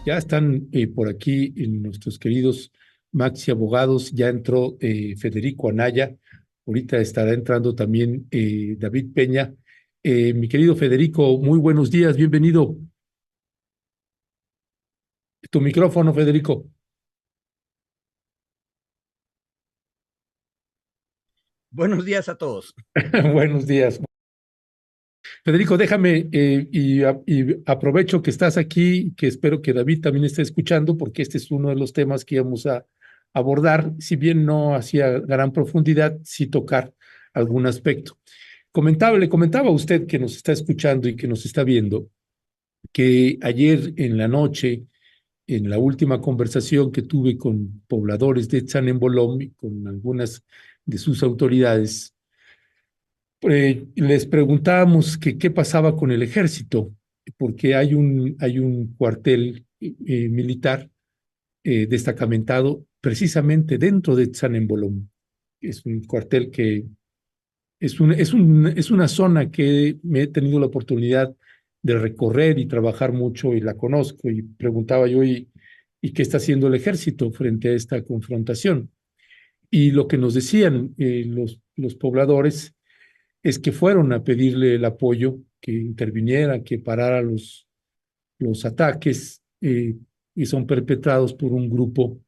Ya están por aquí nuestros queridos Maxi Abogados, ya entró Federico Anaya, ahorita estará entrando también David Peña. Mi querido Federico, muy buenos días, bienvenido. Tu micrófono, Federico. Buenos días a todos. Buenos días. Federico, déjame y aprovecho que estás aquí, que espero que David también esté escuchando, porque este es uno de los temas que íbamos a abordar, si bien no hacía gran profundidad, sí tocar algún aspecto. Le comentaba a usted que nos está escuchando y que nos está viendo, que ayer en la noche, en la última conversación que tuve con pobladores de Tzannembolom y con algunas de sus autoridades, les preguntábamos que qué pasaba con el ejército, porque hay un cuartel militar destacamentado precisamente dentro de Tzannembolom. Es un cuartel que es una zona que me he tenido la oportunidad de recorrer y trabajar mucho y la conozco. Y preguntaba yo, ¿y qué está haciendo el ejército frente a esta confrontación? Y lo que nos decían los pobladores es que fueron a pedirle el apoyo, que interviniera, que parara los ataques y son perpetrados por un grupo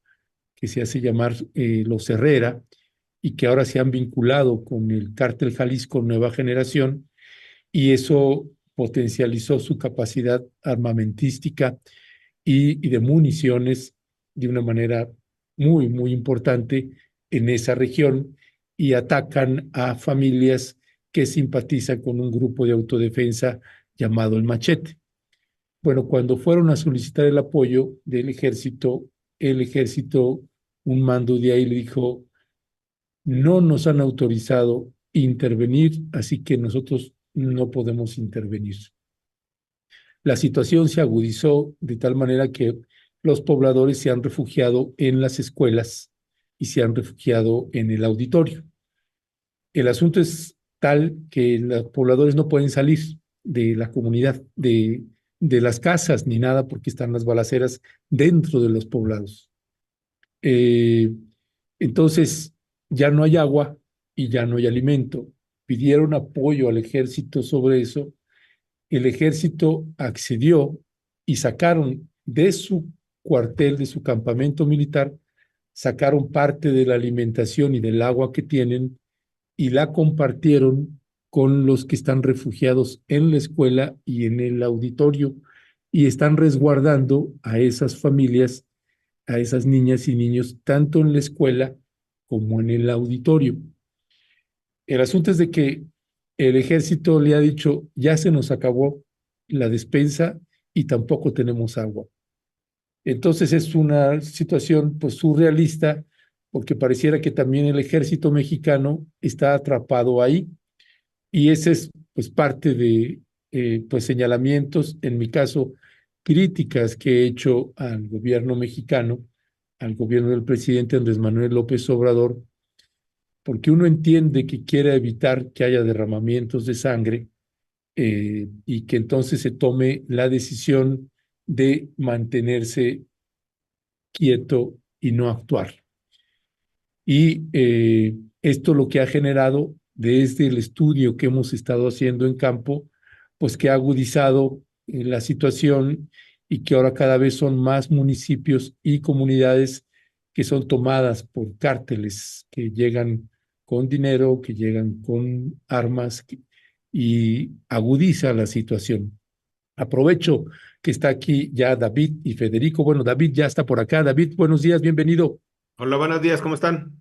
que se hace llamar los Herrera y que ahora se han vinculado con el cártel Jalisco Nueva Generación y eso potencializó su capacidad armamentística y de municiones de una manera muy importante en esa región y atacan a familias que simpatizan con un grupo de autodefensa llamado el Machete. Bueno, cuando fueron a solicitar el apoyo del el ejército, un mando de ahí le dijo, no nos han autorizado intervenir, así que nosotros no podemos intervenir. La situación se agudizó de tal manera que los pobladores se han refugiado en las escuelas y se han refugiado en el auditorio. El asunto es tal que los pobladores no pueden salir de la comunidad, de las casas ni nada, porque están las balaceras dentro de los poblados. Eh, entonces, ya no hay agua y ya no hay alimento. Pidieron apoyo al ejército sobre eso. El ejército accedió y sacaron de su cuartel, de su campamento militar, sacaron parte de la alimentación y del agua que tienen y la compartieron con los que están refugiados en la escuela y en el auditorio y están resguardando a esas familias, a esas niñas y niños, tanto en la escuela como en el auditorio. El asunto es de que el ejército le ha dicho, ya se nos acabó la despensa y tampoco tenemos agua. Entonces es una situación pues surrealista porque pareciera que también el ejército mexicano está atrapado ahí y ese es pues parte de pues señalamientos, en mi caso, críticas que he hecho al gobierno mexicano, al gobierno del presidente Andrés Manuel López Obrador, porque uno entiende que quiere evitar que haya derramamientos de sangre y que entonces se tome la decisión de mantenerse quieto y no actuar. Y esto lo que ha generado desde el estudio que hemos estado haciendo en campo, pues que ha agudizado la situación y que ahora cada vez son más municipios y comunidades que son tomadas por cárteles que llegan con dinero, que llegan con armas y agudiza la situación. Aprovecho que está aquí ya David y Federico. Bueno, David ya está por acá. David, buenos días, bienvenido. Hola, buenos días, ¿cómo están?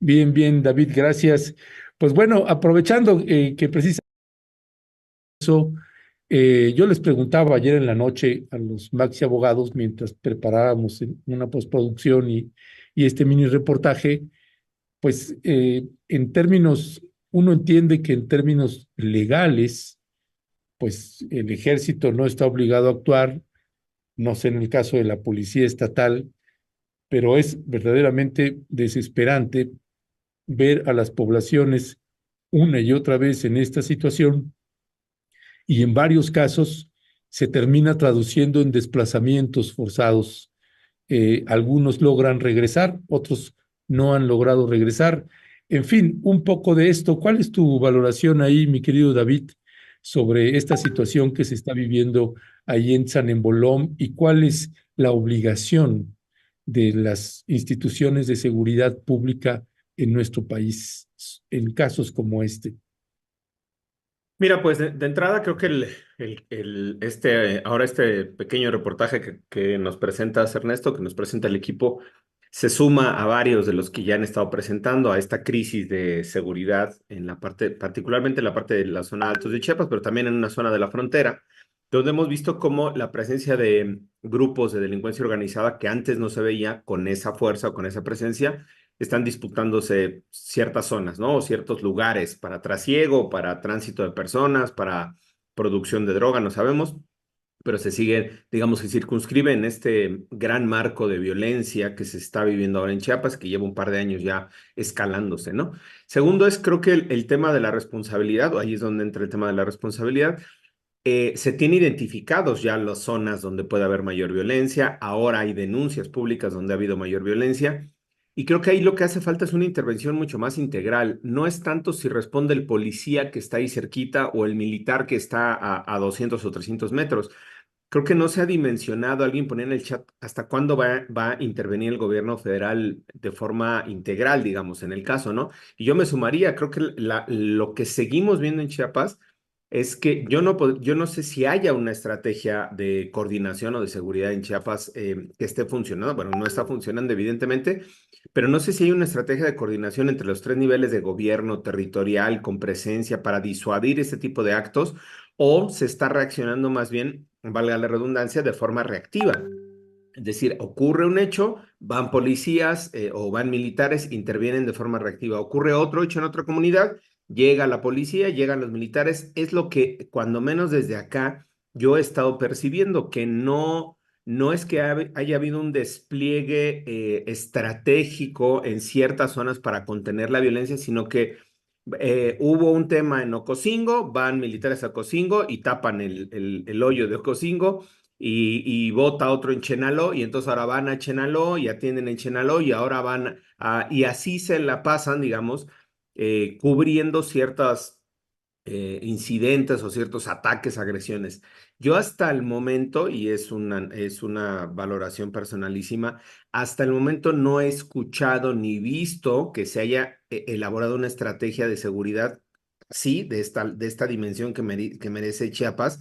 Bien, David, gracias. Pues bueno, aprovechando que precisamente eso, yo les preguntaba ayer en la noche a los Maxi Abogados, mientras preparábamos una postproducción y este mini reportaje, pues en términos, uno entiende que en términos legales, pues el ejército no está obligado a actuar, no sé en el caso de la policía estatal, pero es verdaderamente desesperante ver a las poblaciones una y otra vez en esta situación y en varios casos se termina traduciendo en desplazamientos forzados. Algunos logran regresar, otros no han logrado regresar. En fin, un poco de esto. ¿Cuál es tu valoración ahí, mi querido David, sobre esta situación que se está viviendo ahí en San Embolón y cuál es la obligación de las instituciones de seguridad pública en nuestro país en casos como este? Mira, pues de entrada creo que ahora este pequeño reportaje que nos presenta Ernesto, que nos presenta el equipo, se suma a varios de los que ya han estado presentando a esta crisis de seguridad en la parte, particularmente en la parte de la zona de Altos de Chiapas, pero también en una zona de la frontera, donde hemos visto cómo la presencia de grupos de delincuencia organizada que antes no se veía con esa fuerza o con esa presencia están disputándose ciertas zonas, ¿no? O ciertos lugares para trasiego, para tránsito de personas, para producción de droga, no sabemos, pero se sigue, digamos, que circunscribe en este gran marco de violencia que se está viviendo ahora en Chiapas, que lleva un par de años ya escalándose, ¿no? Segundo es, creo que el tema de la responsabilidad, o ahí es donde entra el tema de la responsabilidad, se tiene identificados ya las zonas donde puede haber mayor violencia, ahora hay denuncias públicas donde ha habido mayor violencia, y creo que ahí lo que hace falta es una intervención mucho más integral. No es tanto si responde el policía que está ahí cerquita o el militar que está a 200 o 300 metros. Creo que no se ha dimensionado, alguien ponía en el chat, hasta cuándo va a intervenir el gobierno federal de forma integral, digamos, en el caso, ¿no? Y yo me sumaría, creo que lo que seguimos viendo en Chiapas es que yo no sé si haya una estrategia de coordinación o de seguridad en Chiapas que esté funcionando. Bueno, no está funcionando, evidentemente, pero no sé si hay una estrategia de coordinación entre los tres niveles de gobierno territorial con presencia para disuadir este tipo de actos o se está reaccionando más bien, valga la redundancia, de forma reactiva. Es decir, ocurre un hecho, van policías o van militares, intervienen de forma reactiva. Ocurre otro hecho en otra comunidad, llega la policía, llegan los militares. Es lo que, cuando menos desde acá, yo he estado percibiendo, que no es que haya habido un despliegue estratégico en ciertas zonas para contener la violencia, sino que hubo un tema en Ocosingo, van militares a Ocosingo y tapan el hoyo de Ocosingo y vota otro en Chenaló y entonces ahora van a Chenaló y atienden en Chenaló y ahora van a, y así se la pasan, digamos, cubriendo ciertas incidentes o ciertos ataques, agresiones. Yo hasta el momento, y es una valoración personalísima, hasta el momento no he escuchado ni visto que se haya elaborado una estrategia de seguridad, sí, de esta dimensión que merece Chiapas,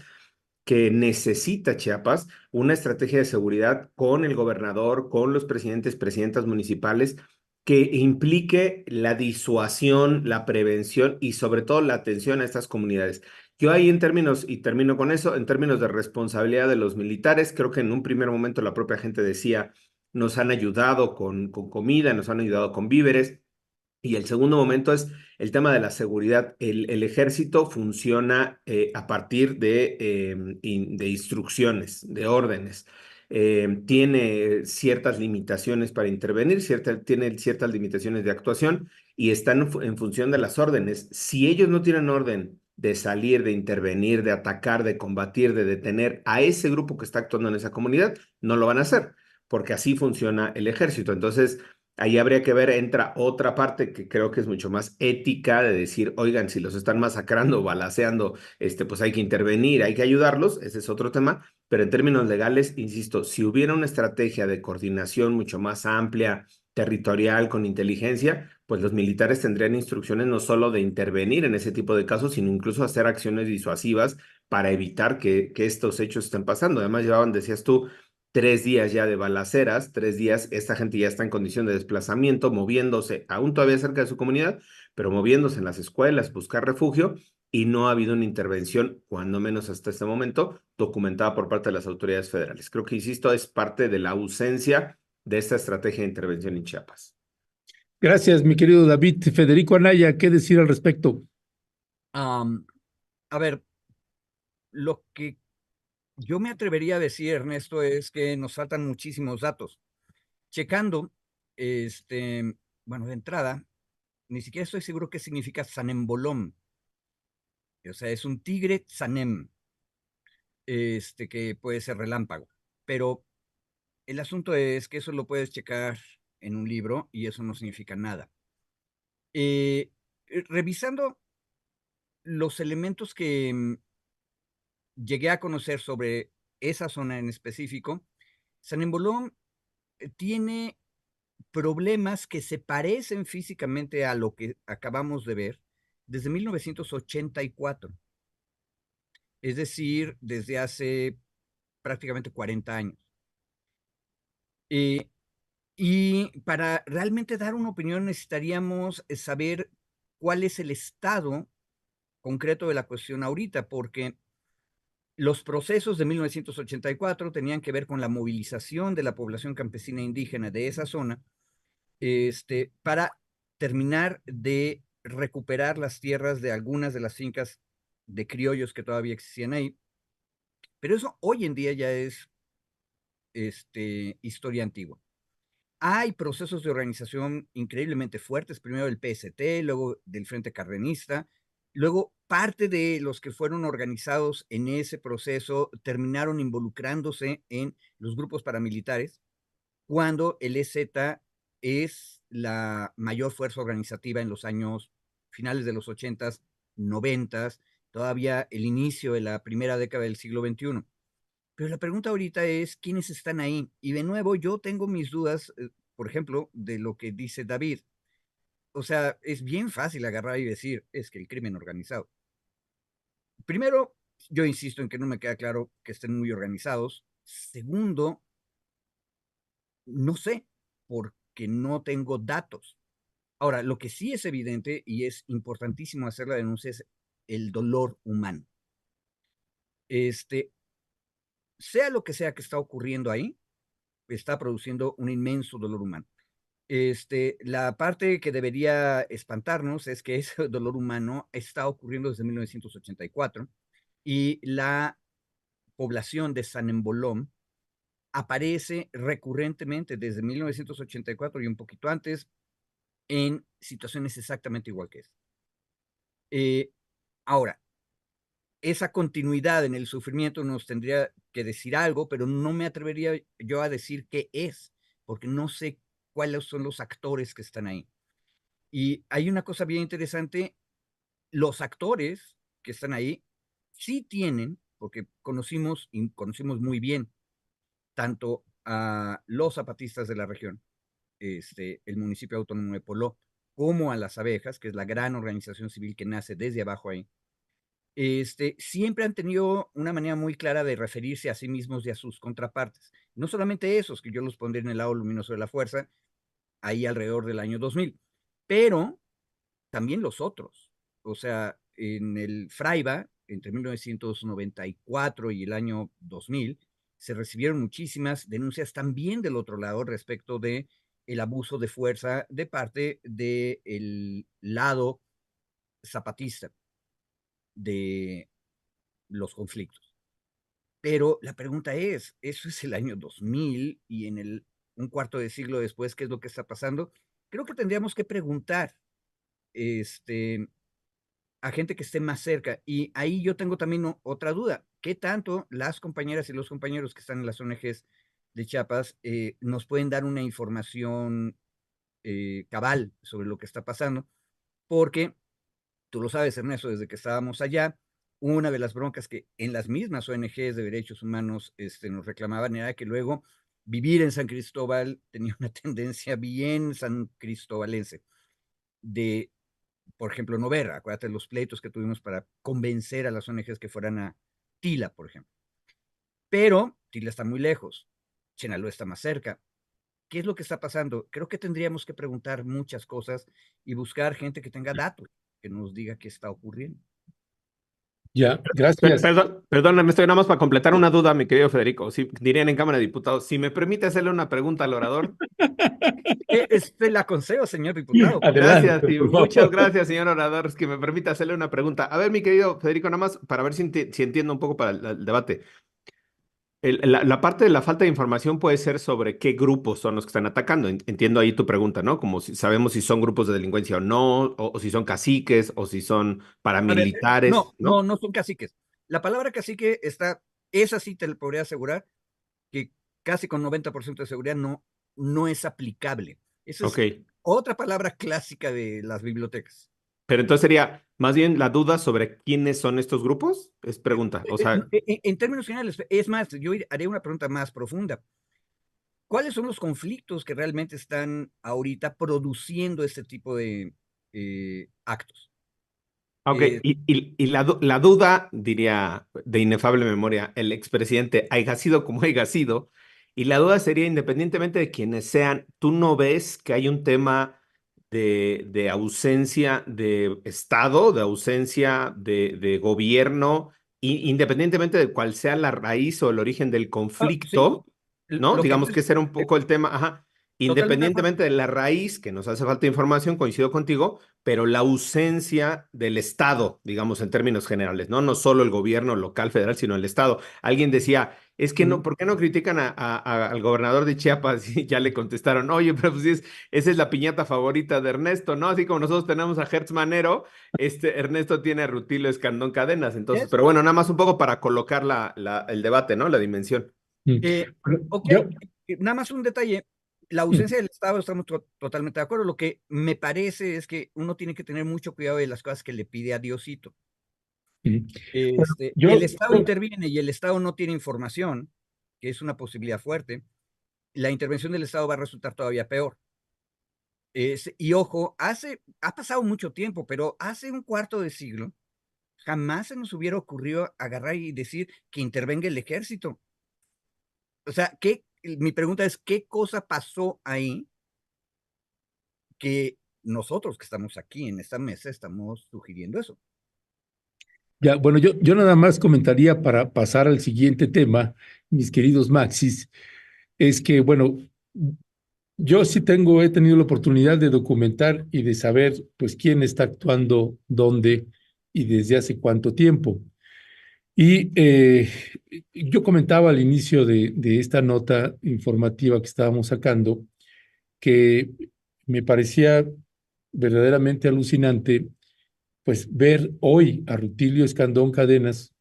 que necesita Chiapas, una estrategia de seguridad con el gobernador, con los presidentes, presidentas municipales, que implique la disuasión, la prevención y sobre todo la atención a estas comunidades. Yo ahí en términos, y termino con eso, en términos de responsabilidad de los militares, creo que en un primer momento la propia gente decía, nos han ayudado con comida, nos han ayudado con víveres, y el segundo momento es el tema de la seguridad. El ejército funciona a partir de instrucciones, de órdenes. Tiene ciertas limitaciones para intervenir, tiene ciertas limitaciones de actuación y están en función de las órdenes. Si ellos no tienen orden de salir, de intervenir, de atacar, de combatir, de detener a ese grupo que está actuando en esa comunidad, no lo van a hacer, porque así funciona el ejército. Entonces, ahí habría que ver, entra otra parte que creo que es mucho más ética de decir, oigan, si los están masacrando o balaceando, pues hay que intervenir, hay que ayudarlos, ese es otro tema, pero en términos legales, insisto, si hubiera una estrategia de coordinación mucho más amplia, territorial, con inteligencia, pues los militares tendrían instrucciones no solo de intervenir en ese tipo de casos, sino incluso hacer acciones disuasivas para evitar que estos hechos estén pasando. Además, llevaban, decías tú, 3 días ya de balaceras, 3 días, esta gente ya está en condición de desplazamiento, moviéndose, aún todavía cerca de su comunidad, pero moviéndose en las escuelas, buscar refugio, y no ha habido una intervención, cuando menos hasta este momento, documentada por parte de las autoridades federales. Creo que, insisto, es parte de la ausencia de esta estrategia de intervención en Chiapas. Gracias, mi querido David. Federico Anaya, ¿qué decir al respecto? A ver, lo que yo me atrevería a decir, Ernesto, es que nos faltan muchísimos datos. Checando, bueno, de entrada, ni siquiera estoy seguro qué significa Sanembolón. O sea, es un tigre Sanem. que puede ser relámpago. Pero el asunto es que eso lo puedes checar en un libro y eso no significa nada. Revisando los elementos que llegué a conocer sobre esa zona en específico, San Embolón tiene problemas que se parecen físicamente a lo que acabamos de ver desde 1984, es decir, desde hace prácticamente 40 años. Y para realmente dar una opinión necesitaríamos saber cuál es el estado concreto de la cuestión ahorita, porque los procesos de 1984 tenían que ver con la movilización de la población campesina indígena de esa zona, para terminar de recuperar las tierras de algunas de las fincas de criollos que todavía existían ahí. Pero eso hoy en día ya es historia antigua. Hay procesos de organización increíblemente fuertes, primero del PST, luego del Frente Cardenista, luego parte de los que fueron organizados en ese proceso terminaron involucrándose en los grupos paramilitares, cuando el EZ es la mayor fuerza organizativa en los años finales de los 80s, 90s, todavía el inicio de la primera década del siglo XXI. Pero la pregunta ahorita es, ¿quiénes están ahí? Y de nuevo, yo tengo mis dudas, por ejemplo, de lo que dice David. O sea, es bien fácil agarrar y decir, es que el crimen organizado. Primero, yo insisto en que no me queda claro que estén muy organizados. Segundo, no sé, porque no tengo datos. Ahora, lo que sí es evidente y es importantísimo hacer la denuncia es el dolor humano. Sea lo que sea que está ocurriendo ahí, está produciendo un inmenso dolor humano. La parte que debería espantarnos es que ese dolor humano está ocurriendo desde 1984 y la población de San Embolón aparece recurrentemente desde 1984 y un poquito antes en situaciones exactamente igual que esta. Ahora, esa continuidad en el sufrimiento nos tendría que decir algo, pero no me atrevería yo a decir qué es, porque no sé cuáles son los actores que están ahí. Y hay una cosa bien interesante, los actores que están ahí sí tienen, porque conocimos muy bien tanto a los zapatistas de la región, el municipio autónomo de Poló, como a las abejas, que es la gran organización civil que nace desde abajo ahí. Siempre han tenido una manera muy clara de referirse a sí mismos y a sus contrapartes. No solamente esos, que yo los pondré en el lado luminoso de la fuerza, ahí alrededor del año 2000, pero también los otros. O sea, en el Fraiba, entre 1994 y el año 2000, se recibieron muchísimas denuncias también del otro lado respecto de el abuso de fuerza de parte del lado zapatista de los conflictos. Pero la pregunta es, eso es el año 2000 y en un cuarto de siglo después, ¿qué es lo que está pasando? Creo que tendríamos que preguntar a gente que esté más cerca. Y ahí yo tengo también otra duda. ¿Qué tanto las compañeras y los compañeros que están en las ONGs de Chiapas nos pueden dar una información cabal sobre lo que está pasando? Porque tú lo sabes, Ernesto, desde que estábamos allá, una de las broncas que en las mismas ONGs de derechos humanos nos reclamaban era que luego vivir en San Cristóbal tenía una tendencia bien san cristobalense de, por ejemplo, no ver, acuérdate de los pleitos que tuvimos para convencer a las ONGs que fueran a Tila, por ejemplo. Pero Tila está muy lejos, Chenaló está más cerca. ¿Qué es lo que está pasando? Creo que tendríamos que preguntar muchas cosas y buscar gente que tenga datos, que nos diga qué está ocurriendo. Ya, gracias. Perdóname, estoy nada más para completar una duda, mi querido Federico. Si, dirían en Cámara de Diputados, si me permite hacerle una pregunta al orador. La concedo, señor diputado. Gracias Adelante, y por muchas favor. gracias, señor orador, es que me permite hacerle una pregunta. A ver, mi querido Federico, nada más para ver si entiendo un poco para el debate. La parte de la falta de información puede ser sobre qué grupos son los que están atacando. Entiendo ahí tu pregunta, ¿no? Como si sabemos si son grupos de delincuencia o no, o si son caciques, o si son A ver, paramilitares, no ¿no? son caciques. La palabra cacique está esa sí te lo podría asegurar que casi con 90% de seguridad no es aplicable. Esa Ok. es otra palabra clásica de las bibliotecas. Pero entonces sería más bien la duda sobre quiénes son estos grupos, es pregunta. O sea, En términos generales, es más, yo haré una pregunta más profunda. ¿Cuáles son los conflictos que realmente están ahorita produciendo este tipo de actos? ok, Eh, y la duda, diría de inefable memoria, el expresidente, haya sido como haya sido, y la duda sería, independientemente de quienes sean, ¿tú no ves que hay un tema de ausencia de Estado, de ausencia de gobierno, independientemente de cuál sea la raíz o el origen del sí, conflicto, ¿no? lo que Digamos que pasa ese era un es poco el tema, ajá. totalmente de acuerdo. Independientemente de la raíz, que nos hace falta información, coincido contigo, pero la ausencia del Estado, digamos en términos generales, ¿no? No solo el gobierno local, federal, sino el Estado. Alguien decía, es que no, ¿por qué no critican al gobernador de Chiapas? Y ya le contestaron, oye, pero pues esa es la piñata favorita de Ernesto, ¿no? Así como nosotros tenemos a Hertz Manero, Ernesto tiene a Rutilio Escandón Cadenas. Entonces, Yes. pero bueno, nada más un poco para colocar el debate, ¿no? La dimensión. Mm. Bueno, Ok, yo, nada más un detalle. La mm, ausencia del Estado, estamos totalmente de acuerdo. Lo que me parece es que uno tiene que tener mucho cuidado de las cosas que le pide a Diosito. mm. Bueno, El yo, Estado interviene y el Estado no tiene información, que es una posibilidad fuerte. La intervención del Estado va a resultar todavía peor. Y ojo, ha pasado mucho tiempo, pero hace un cuarto de siglo jamás se nos hubiera ocurrido agarrar y decir que intervenga el ejército. O sea, mi pregunta es, ¿qué cosa pasó ahí que nosotros que estamos aquí en esta mesa estamos sugiriendo eso? ya, bueno, yo nada más comentaría para pasar al siguiente tema, mis queridos Maxis, es que, bueno, yo sí he tenido la oportunidad de documentar y de saber, pues, quién está actuando, dónde y desde hace cuánto tiempo. Y yo comentaba al inicio de esta nota informativa que estábamos sacando que me parecía verdaderamente alucinante, pues, ver hoy a Rutilio Escandón Cadenas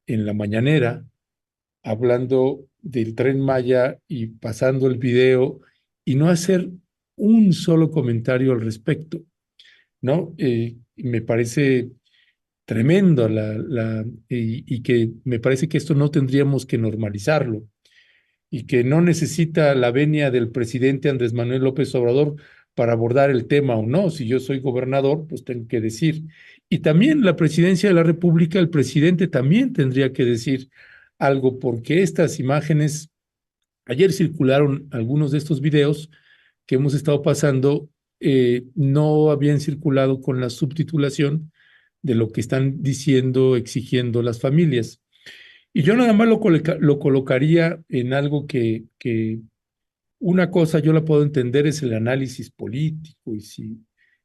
en la mañanera hablando del Tren Maya y pasando el video y no hacer un solo comentario al respecto, ¿no? Me parece tremendo y que me parece que esto no tendríamos que normalizarlo y que no necesita la venia del presidente Andrés Manuel López Obrador para abordar el tema o no. Si yo soy gobernador, pues tengo que decir. Y también la presidencia de la República, el presidente también tendría que decir algo, porque estas imágenes, ayer circularon algunos de estos videos que hemos estado pasando, no habían circulado con la subtitulación de lo que están diciendo, exigiendo las familias. Y yo nada más lo colocaría en algo que una cosa yo la puedo entender es el análisis político y si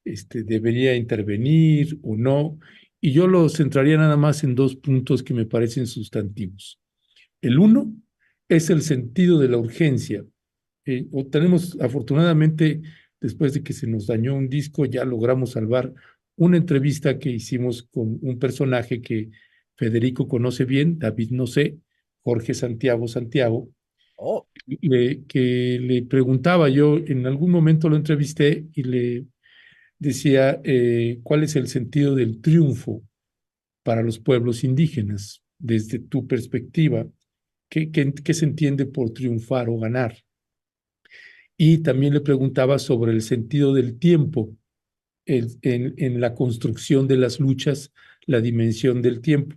debería intervenir o no. Y yo lo centraría nada más en dos puntos que me parecen sustantivos. El uno es el sentido de la urgencia. Tenemos, afortunadamente, después de que se nos dañó un disco, ya logramos salvar una entrevista que hicimos con un personaje que Federico conoce bien, David no sé, Jorge Santiago, Oh, que le preguntaba, yo en algún momento lo entrevisté y le decía, ¿cuál es el sentido del triunfo para los pueblos indígenas desde tu perspectiva? ¿Qué se entiende por triunfar o ganar? Y también le preguntaba sobre el sentido del tiempo en la construcción de las luchas, la dimensión del tiempo.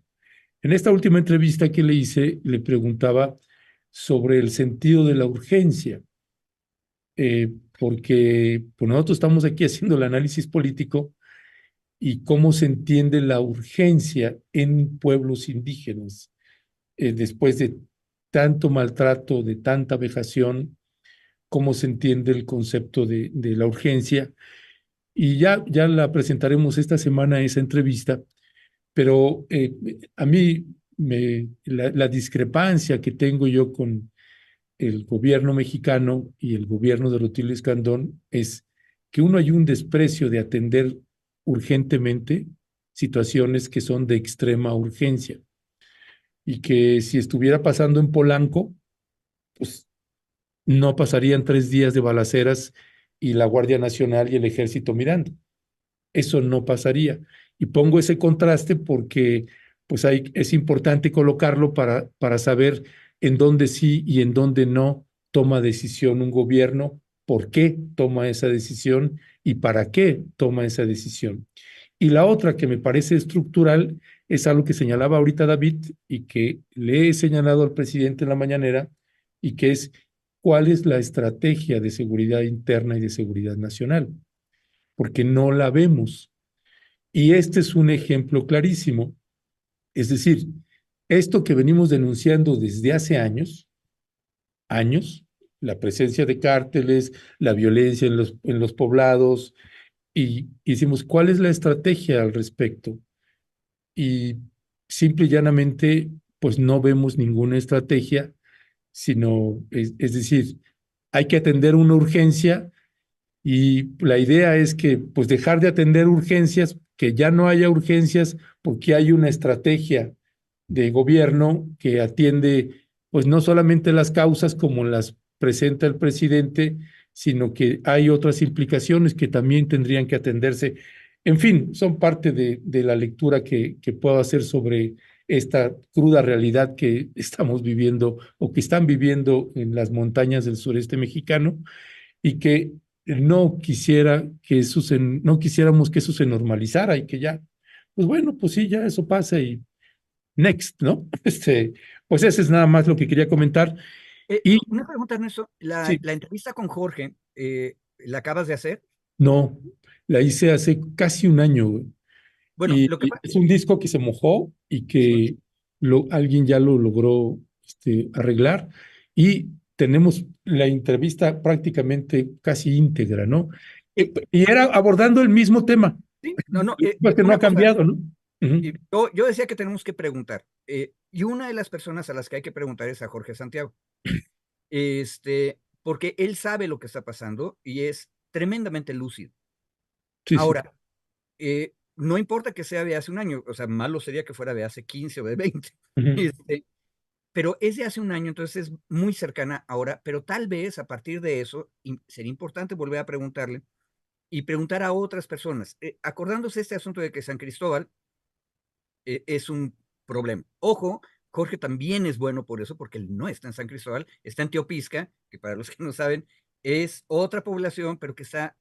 En esta última entrevista que le hice, le preguntaba sobre el sentido de la urgencia, porque pues, nosotros estamos aquí haciendo el análisis político y cómo se entiende la urgencia en pueblos indígenas después de tanto maltrato, de tanta vejación, cómo se entiende el concepto de la urgencia. Y ya la presentaremos esta semana esa entrevista, pero a mí la discrepancia que tengo yo con el gobierno mexicano y el gobierno de Rutilio Escandón es que uno hay un desprecio de atender urgentemente situaciones que son de extrema urgencia. y que si estuviera pasando en Polanco, pues no pasarían 3 días de balaceras y la Guardia Nacional y el Ejército mirando. Eso no pasaría. Y pongo ese contraste porque pues es importante colocarlo para saber en dónde sí y en dónde no toma decisión un gobierno, por qué toma esa decisión y para qué toma esa decisión. Y la otra que me parece estructural es algo que señalaba ahorita David y que le he señalado al presidente en la mañanera y que es cuál es la estrategia de seguridad interna y de seguridad nacional, porque no la vemos. Y este es un ejemplo clarísimo. Es decir, esto que venimos denunciando desde hace años, la presencia de cárteles, la violencia en los poblados, y hicimos, ¿cuál es la estrategia al respecto? Y simple y llanamente, pues no vemos ninguna estrategia, sino, es decir, hay que atender una urgencia y la idea es que, pues, dejar de atender urgencias, que ya no haya urgencias, porque hay una estrategia de gobierno que atiende, pues, no solamente las causas como las presenta el presidente, sino que hay otras implicaciones que también tendrían que atenderse. En fin, son parte de la lectura que puedo hacer sobre esta cruda realidad que estamos viviendo o que están viviendo en las montañas del sureste mexicano y que no quisiéramos que eso se normalizara y que ya, pues bueno, pues sí, ya eso pasa y next, ¿no? Pues ese es nada más lo que quería comentar. Y Una pregunta, Ernesto. sí, La entrevista con Jorge, ¿la acabas de hacer? no, la hice hace casi un año, güey. Bueno, Y lo que pasa, es un disco que se mojó y sí, que alguien ya lo logró arreglar. Y tenemos la entrevista prácticamente casi íntegra, ¿no? eh, Y era abordando el mismo tema. sí, no, no, Pues que no ha una cosa, cambiado, ¿no? Ujú. yo decía que tenemos que preguntar, y una de las personas a las que hay que preguntar es a Jorge Santiago, porque él sabe lo que está pasando y es tremendamente lúcido. Sí, sí. Ahora, no importa que sea de hace un año, o sea, malo sería que fuera de hace 15 o de 20, Ujú. este, pero es de hace un año, entonces es muy cercana ahora, pero tal vez a partir de eso sería importante volver a preguntarle y preguntar a otras personas, acordándose este asunto de que San Cristóbal es un problema. Ojo, Jorge también es bueno por eso, porque él no está en San Cristóbal, está en Teopisca, que para los que no saben, es otra población, pero que está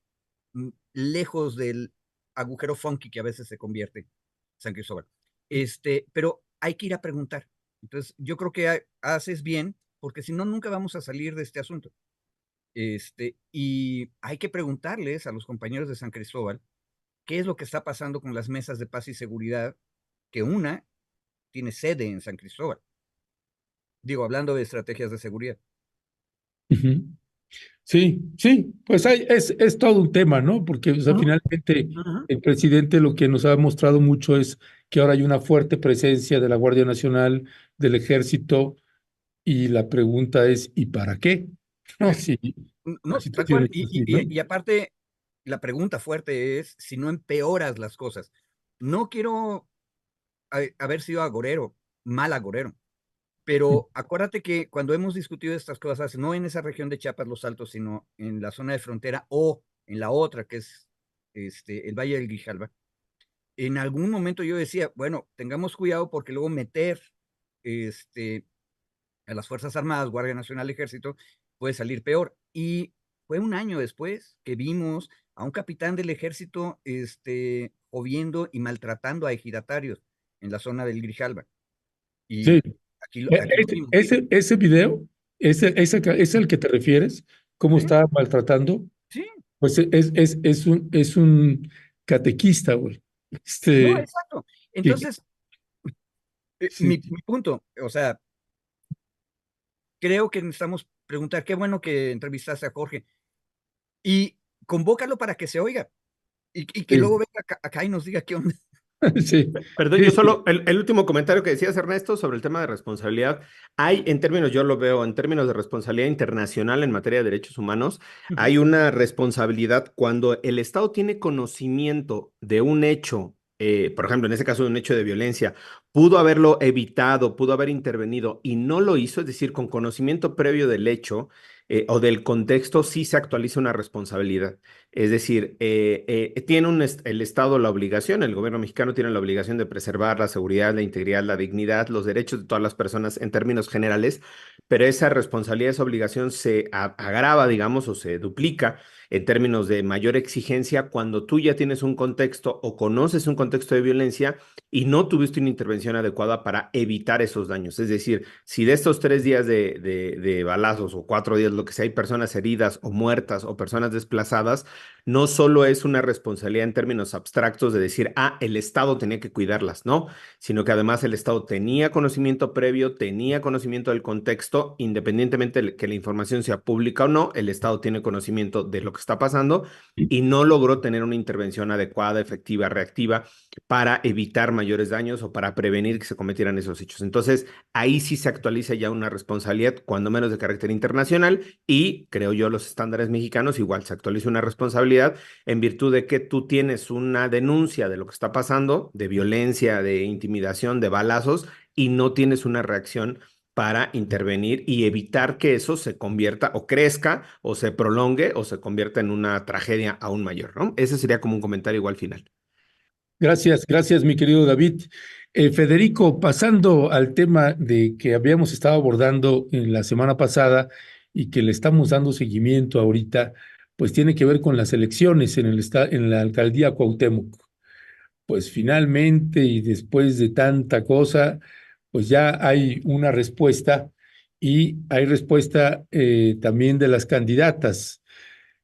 lejos del agujero funky que a veces se convierte San Cristóbal. Pero hay que ir a preguntar. Entonces, yo creo que haces bien, porque si no, nunca vamos a salir de este asunto. Y hay que preguntarles a los compañeros de San Cristóbal qué es lo que está pasando con las mesas de paz y seguridad, que una tiene sede en San Cristóbal. Digo, hablando de estrategias de seguridad. Ujú. Sí, sí, pues es todo un tema, ¿no? Porque o sea, Ujú, finalmente ujú. el presidente lo que nos ha mostrado mucho es que ahora hay una fuerte presencia de la Guardia Nacional, del Ejército, y la pregunta es, ¿y para qué? No, sí, la No, tal situación cual. es así, ¿no? Y aparte, la pregunta fuerte es si no empeoras las cosas. No quiero haber sido agorero, mal agorero, pero acuérdate que cuando hemos discutido estas cosas, no en esa región de Chiapas, Los Altos, sino en la zona de frontera o en la otra, que es el Valle del Grijalva, en algún momento yo decía, bueno, tengamos cuidado porque luego meter este, a las Fuerzas Armadas, Guardia Nacional, Ejército, puede salir peor. Y fue un año después que vimos a un capitán del ejército jodiendo y maltratando a ejidatarios en la zona del Grijalba. Sí, Y aquí lo vimos. ese video, es el que te refieres, cómo Sí, está maltratando, sí, pues es un catequista, güey. no, exacto. Que, Entonces, sí, mi punto, o sea, creo que necesitamos preguntar, qué bueno que entrevistaste a Jorge y convócalo para que se oiga y que luego sí, venga acá y nos diga qué onda. sí, Perdón, sí, yo sí. solo, el último comentario que decías, Ernesto, sobre el tema de responsabilidad. Hay, en términos, yo lo veo, en términos de responsabilidad internacional en materia de derechos humanos, Ujú, hay una responsabilidad cuando el Estado tiene conocimiento de un hecho por ejemplo, en ese caso de un hecho de violencia, pudo haberlo evitado, pudo haber intervenido y no lo hizo, es decir, con conocimiento previo del hecho o del contexto, sí se actualiza una responsabilidad. Es decir, tiene el Estado la obligación, el gobierno mexicano tiene la obligación de preservar la seguridad, la integridad, la dignidad, los derechos de todas las personas en términos generales, pero esa responsabilidad, esa obligación se agrava, digamos, o se duplica en términos de mayor exigencia cuando tú ya tienes un contexto o conoces un contexto de violencia y no tuviste una intervención adecuada para evitar esos daños. Es decir, si de estos 3 días de balazos o 4 días, lo que sea, hay personas heridas o muertas o personas desplazadas, no solo es una responsabilidad en términos abstractos de decir, el Estado tenía que cuidarlas, ¿no? Sino que además el Estado tenía conocimiento previo, tenía conocimiento del contexto, independientemente de que la información sea pública o no, el Estado tiene conocimiento de lo que está pasando y no logró tener una intervención adecuada, efectiva, reactiva para evitar mayores daños o para prevenir que se cometieran esos hechos. Entonces, ahí sí se actualiza ya una responsabilidad, cuando menos de carácter internacional, y creo yo los estándares mexicanos igual se actualiza una responsabilidad en virtud de que tú tienes una denuncia de lo que está pasando, de violencia, de intimidación, de balazos, y no tienes una reacción para intervenir y evitar que eso se convierta o crezca o se prolongue o se convierta en una tragedia aún mayor, ¿no? Ese sería como un comentario igual final. Gracias, gracias, mi querido David. Federico, pasando al tema de que habíamos estado abordando en la semana pasada y que le estamos dando seguimiento ahorita, pues tiene que ver con las elecciones en la alcaldía Cuauhtémoc. Pues finalmente y después de tanta cosa, pues ya hay una respuesta y hay respuesta también de las candidatas.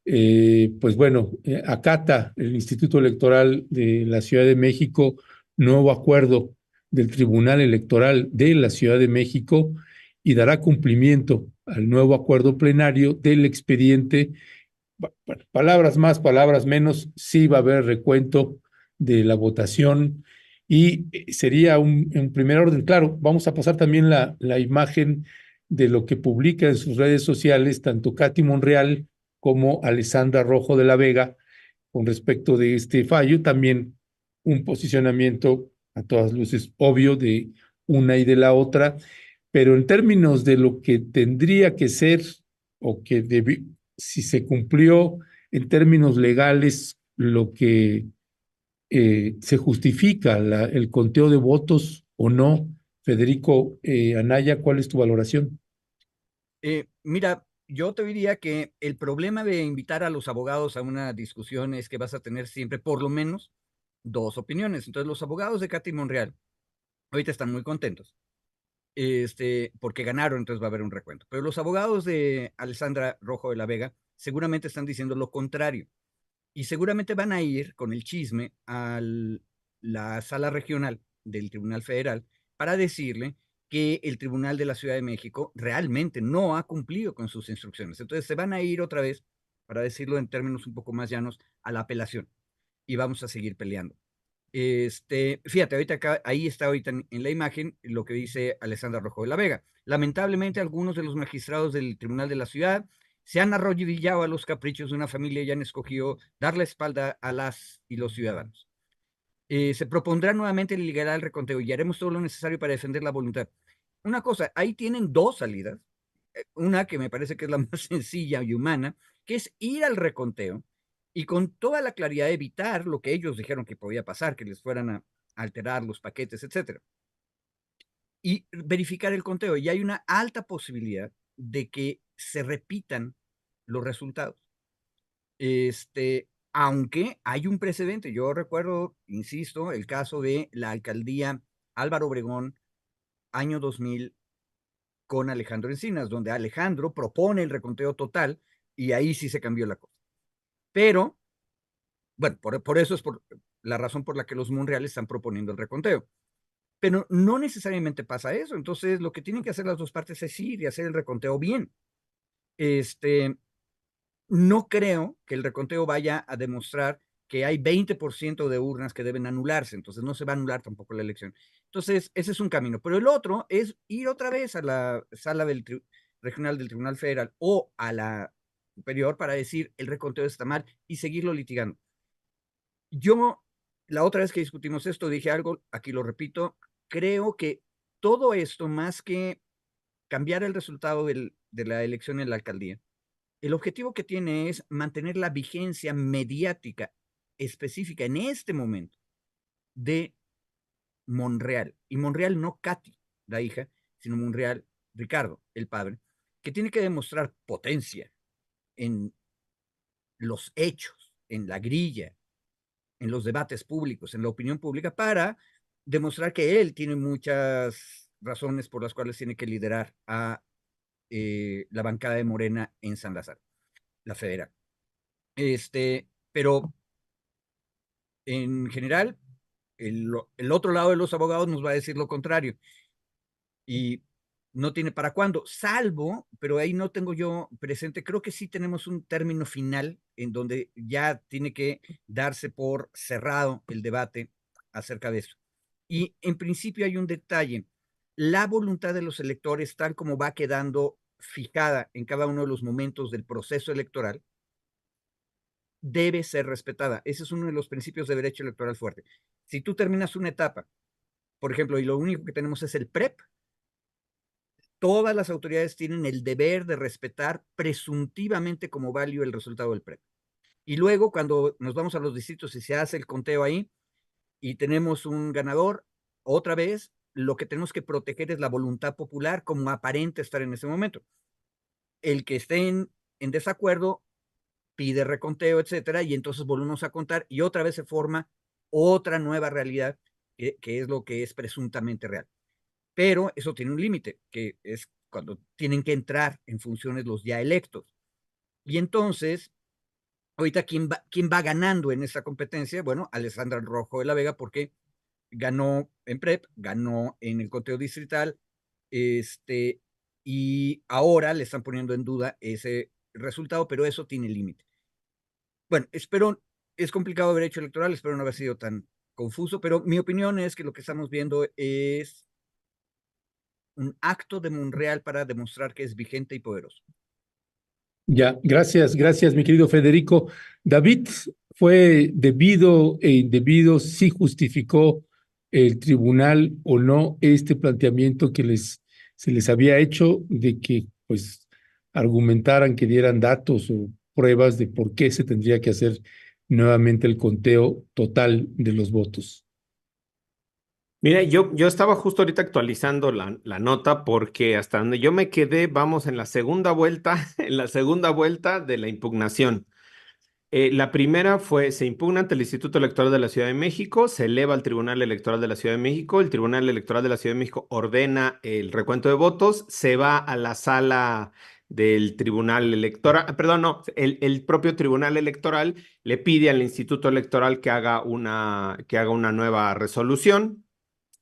Pues bueno, acata el Instituto Electoral de la Ciudad de México nuevo acuerdo del Tribunal Electoral de la Ciudad de México y dará cumplimiento al nuevo acuerdo plenario del expediente. Bueno, palabras más, palabras menos, sí va a haber recuento de la votación y sería un primer orden. Claro, vamos a pasar también la imagen de lo que publica en sus redes sociales tanto Katy Monreal como Alessandra Rojo de la Vega con respecto de este fallo. También un posicionamiento a todas luces obvio de una y de la otra, pero en términos de lo que tendría que ser o que si se cumplió en términos legales lo que se justifica el conteo de votos o no. Federico Anaya, ¿cuál es tu valoración? Mira, yo te diría que el problema de invitar a los abogados a una discusión es que vas a tener siempre por lo menos dos opiniones. Entonces, los abogados de Katy Monreal ahorita están muy contentos, porque ganaron, entonces va a haber un recuento. Pero los abogados de Alessandra Rojo de la Vega seguramente están diciendo lo contrario y seguramente van a ir con el chisme a la sala regional del Tribunal Federal para decirle que el Tribunal de la Ciudad de México realmente no ha cumplido con sus instrucciones. Entonces se van a ir otra vez, para decirlo en términos un poco más llanos, a la apelación y vamos a seguir peleando. Fíjate, ahorita acá, ahí está ahorita en la imagen lo que dice Alessandra Rojo de la Vega. Lamentablemente, algunos de los magistrados del Tribunal de la Ciudad se han arrodillado a los caprichos de una familia y han escogido dar la espalda a las y los ciudadanos. Se propondrá nuevamente el liberal reconteo y haremos todo lo necesario para defender la voluntad. Una cosa, ahí tienen dos salidas. Una que me parece que es la más sencilla y humana, que es ir al reconteo y con toda la claridad evitar lo que ellos dijeron que podía pasar, que les fueran a alterar los paquetes, etcétera. Y verificar el conteo. Y hay una alta posibilidad de que se repitan los resultados. Aunque hay un precedente. Yo recuerdo, insisto, el caso de la alcaldía Álvaro Obregón, año 2000, con Alejandro Encinas, donde Alejandro propone el reconteo total y ahí sí se cambió la cosa. Pero, bueno, por eso es por la razón por la que los Monreales están proponiendo el reconteo. Pero no necesariamente pasa eso. Entonces, lo que tienen que hacer las dos partes es ir y hacer el reconteo bien. No creo que el reconteo vaya a demostrar que hay 20% de urnas que deben anularse, entonces no se va a anular tampoco la elección. Entonces, ese es un camino. Pero el otro es ir otra vez a la sala regional del Tribunal Federal o a la superior para decir el reconteo está mal y seguirlo litigando. Yo la otra vez que discutimos esto dije algo, aquí lo repito, creo que todo esto, más que cambiar el resultado de la elección en la alcaldía, el objetivo que tiene es mantener la vigencia mediática específica en este momento de Monreal. Y Monreal no Katy, la hija, sino Monreal Ricardo, el padre, que tiene que demostrar potencia en los hechos, en la grilla, en los debates públicos, en la opinión pública, para demostrar que él tiene muchas razones por las cuales tiene que liderar a la bancada de Morena en San Lázaro, la federal. Pero en general, el otro lado de los abogados nos va a decir lo contrario y no tiene para cuándo, salvo, pero ahí no tengo yo presente, creo que sí tenemos un término final en donde ya tiene que darse por cerrado el debate acerca de eso. Y en principio hay un detalle, la voluntad de los electores, tal como va quedando fijada en cada uno de los momentos del proceso electoral, debe ser respetada. Ese es uno de los principios de derecho electoral fuerte. Si tú terminas una etapa, por ejemplo, y lo único que tenemos es el PREP, todas las autoridades tienen el deber de respetar presuntivamente como válido el resultado del PREP. Y luego, cuando nos vamos a los distritos y se hace el conteo ahí y tenemos un ganador, otra vez, lo que tenemos que proteger es la voluntad popular como aparente estar en ese momento. El que esté en desacuerdo pide reconteo, etcétera, y entonces volvemos a contar y otra vez se forma otra nueva realidad que es lo que es presuntamente real. Pero eso tiene un límite, que es cuando tienen que entrar en funciones los ya electos. Y entonces, ahorita, ¿quién va ganando en esta competencia? Bueno, Alessandra Rojo de la Vega, porque ganó en PREP, ganó en el conteo distrital, y ahora le están poniendo en duda ese resultado, pero eso tiene límite. Bueno, espero, es complicado el derecho electoral, espero no haber sido tan confuso, pero mi opinión es que lo que estamos viendo es un acto de Monreal para demostrar que es vigente y poderoso. Ya, gracias, mi querido Federico. David, ¿fue debido e indebido si justificó el tribunal o no este planteamiento que se les había hecho de que pues argumentaran, que dieran datos o pruebas de por qué se tendría que hacer nuevamente el conteo total de los votos? Mira, yo estaba justo ahorita actualizando la nota porque hasta donde yo me quedé, vamos en la segunda vuelta, en la segunda vuelta de la impugnación. La primera fue, se impugna ante el Instituto Electoral de la Ciudad de México, se eleva al Tribunal Electoral de la Ciudad de México, el Tribunal Electoral de la Ciudad de México ordena el recuento de votos, se va a la sala del Tribunal Electoral, perdón, no, el propio Tribunal Electoral le pide al Instituto Electoral que haga una nueva resolución.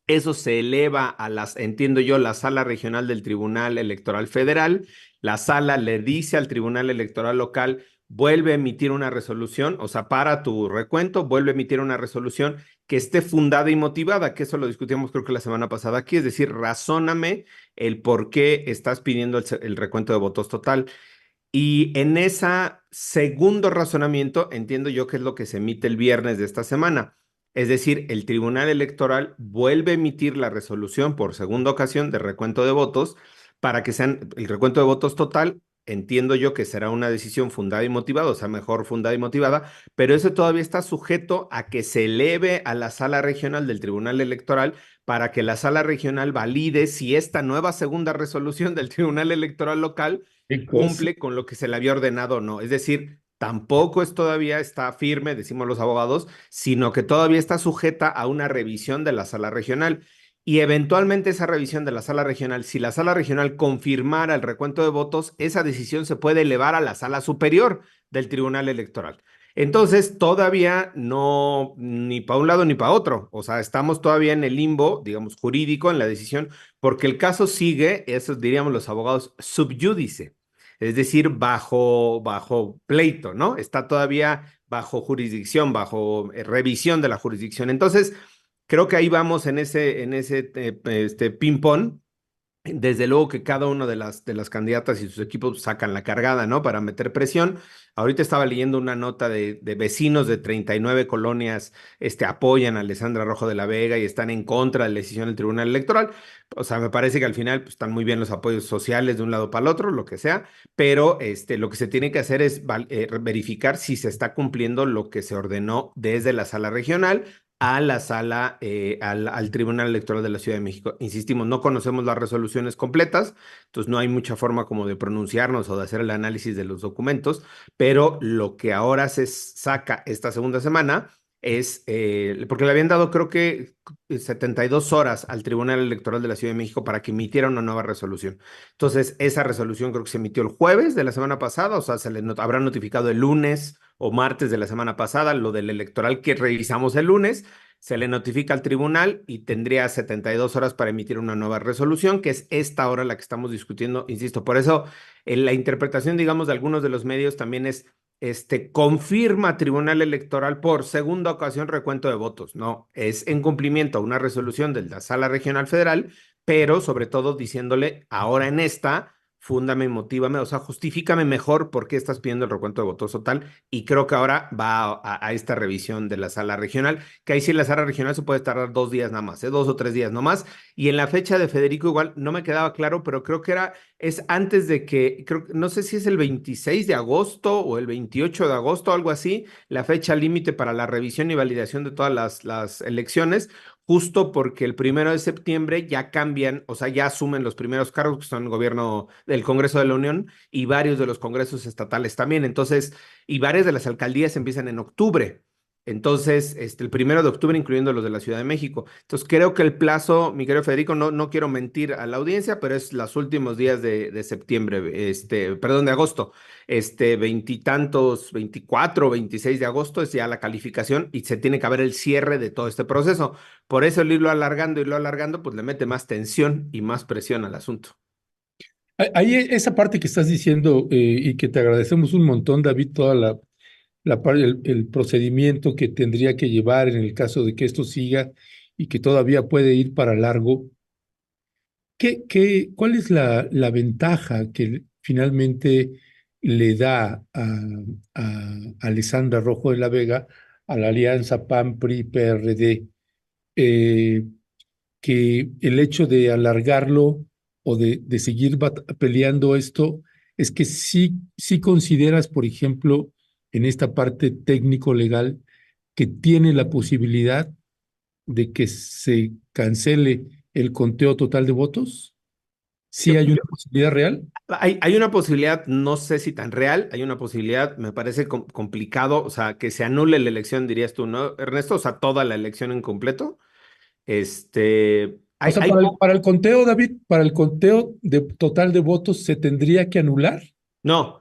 Eso se eleva a entiendo yo, la sala regional del Tribunal Electoral Federal. La sala le dice al Tribunal Electoral local, vuelve a emitir una resolución, o sea, para tu recuento, vuelve a emitir una resolución que esté fundada y motivada, que eso lo discutimos creo que la semana pasada aquí, es decir, razóname el por qué estás pidiendo el recuento de votos total. Y en ese segundo razonamiento, entiendo yo que es lo que se emite el viernes de esta semana. Es decir, el Tribunal Electoral vuelve a emitir la resolución por segunda ocasión de recuento de votos para que sean el recuento de votos total. Entiendo yo que será una decisión fundada y motivada, o sea, mejor fundada y motivada, pero eso todavía está sujeto a que se eleve a la sala regional del Tribunal Electoral para que la sala regional valide si esta nueva segunda resolución del Tribunal Electoral local ¿Qué cosa? cumple con lo que se le había ordenado o no. Es decir, tampoco es todavía está firme, decimos los abogados, sino que todavía está sujeta a una revisión de la sala regional. Y eventualmente esa revisión de la sala regional, si la sala regional confirmara el recuento de votos, esa decisión se puede elevar a la sala superior del Tribunal Electoral. Entonces, todavía no, ni para un lado ni para otro. O sea, estamos todavía en el limbo, digamos, jurídico en la decisión, porque el caso sigue, eso diríamos los abogados, sub judice, es decir, bajo pleito, ¿no? Está todavía bajo jurisdicción, bajo revisión de la jurisdicción. Entonces, creo que ahí vamos en ese ping-pong Desde luego que cada una de las candidatas y sus equipos sacan la cargada, ¿no? Para meter presión. Ahorita estaba leyendo una nota de vecinos de 39 colonias, apoyan a Alessandra Rojo de la Vega y están en contra de la decisión del Tribunal Electoral. O sea, me parece que al final pues, están muy bien los apoyos sociales de un lado para el otro, lo que sea, pero lo que se tiene que hacer es verificar si se está cumpliendo lo que se ordenó desde la sala regional a la sala, al Tribunal Electoral de la Ciudad de México. Insistimos, no conocemos las resoluciones completas, entonces no hay mucha forma como de pronunciarnos o de hacer el análisis de los documentos, pero lo que ahora se saca esta segunda semana es, porque le habían dado creo que 72 horas al Tribunal Electoral de la Ciudad de México para que emitiera una nueva resolución. Entonces, esa resolución creo que se emitió el jueves de la semana pasada, o sea, se le habrá notificado el lunes o martes de la semana pasada, lo del electoral que revisamos el lunes, se le notifica al tribunal y tendría 72 horas para emitir una nueva resolución, que es esta hora la que estamos discutiendo, insisto. Por eso, la interpretación, digamos, de algunos de los medios también es, confirma Tribunal Electoral por segunda ocasión recuento de votos. No, es en cumplimiento a una resolución de la Sala Regional Federal, pero sobre todo diciéndole ahora en esta fúndame, motívame, o sea, justifícame mejor por qué estás pidiendo el recuento de votos total. Y creo que ahora va a esta revisión de la sala regional, que ahí sí la sala regional se puede tardar 2 días nada más, 2 o 3 días no más. Y en la fecha de Federico igual no me quedaba claro, pero creo que es antes de que, no sé si es el 26 de agosto o el 28 de agosto, algo así, la fecha límite para la revisión y validación de todas las elecciones, justo porque el 1 de septiembre ya cambian, o sea, ya asumen los primeros cargos que son el gobierno del Congreso de la Unión y varios de los congresos estatales también. Entonces, y varias de las alcaldías empiezan en octubre. Entonces, el 1 de octubre, incluyendo los de la Ciudad de México. Entonces, creo que el plazo, mi querido Federico, no quiero mentir a la audiencia, pero es los últimos días de septiembre, perdón, de agosto. Veintitantos, 24, 26 de agosto es ya la calificación y se tiene que haber el cierre de todo este proceso. Por eso el irlo alargando y lo alargando, pues le mete más tensión y más presión al asunto. Ahí esa parte que estás diciendo y que te agradecemos un montón, David, toda el procedimiento que tendría que llevar en el caso de que esto siga y que todavía puede ir para largo. ¿Cuál es la ventaja que finalmente le da a Alessandra Rojo de la Vega a la alianza PAN-PRI-PRD? Que el hecho de alargarlo o de seguir peleando esto es que sí consideras, por ejemplo, en esta parte técnico-legal, que tiene la posibilidad de que se cancele el conteo total de votos. ¿Sí Yo, hay una yo, posibilidad real? hay una posibilidad, no sé si tan real, hay una posibilidad, me parece complicado, o sea, que se anule la elección, dirías tú, ¿no, Ernesto? O sea, toda la elección en completo. O sea, Hay para el conteo, David, para el conteo total de votos se tendría que anular. no,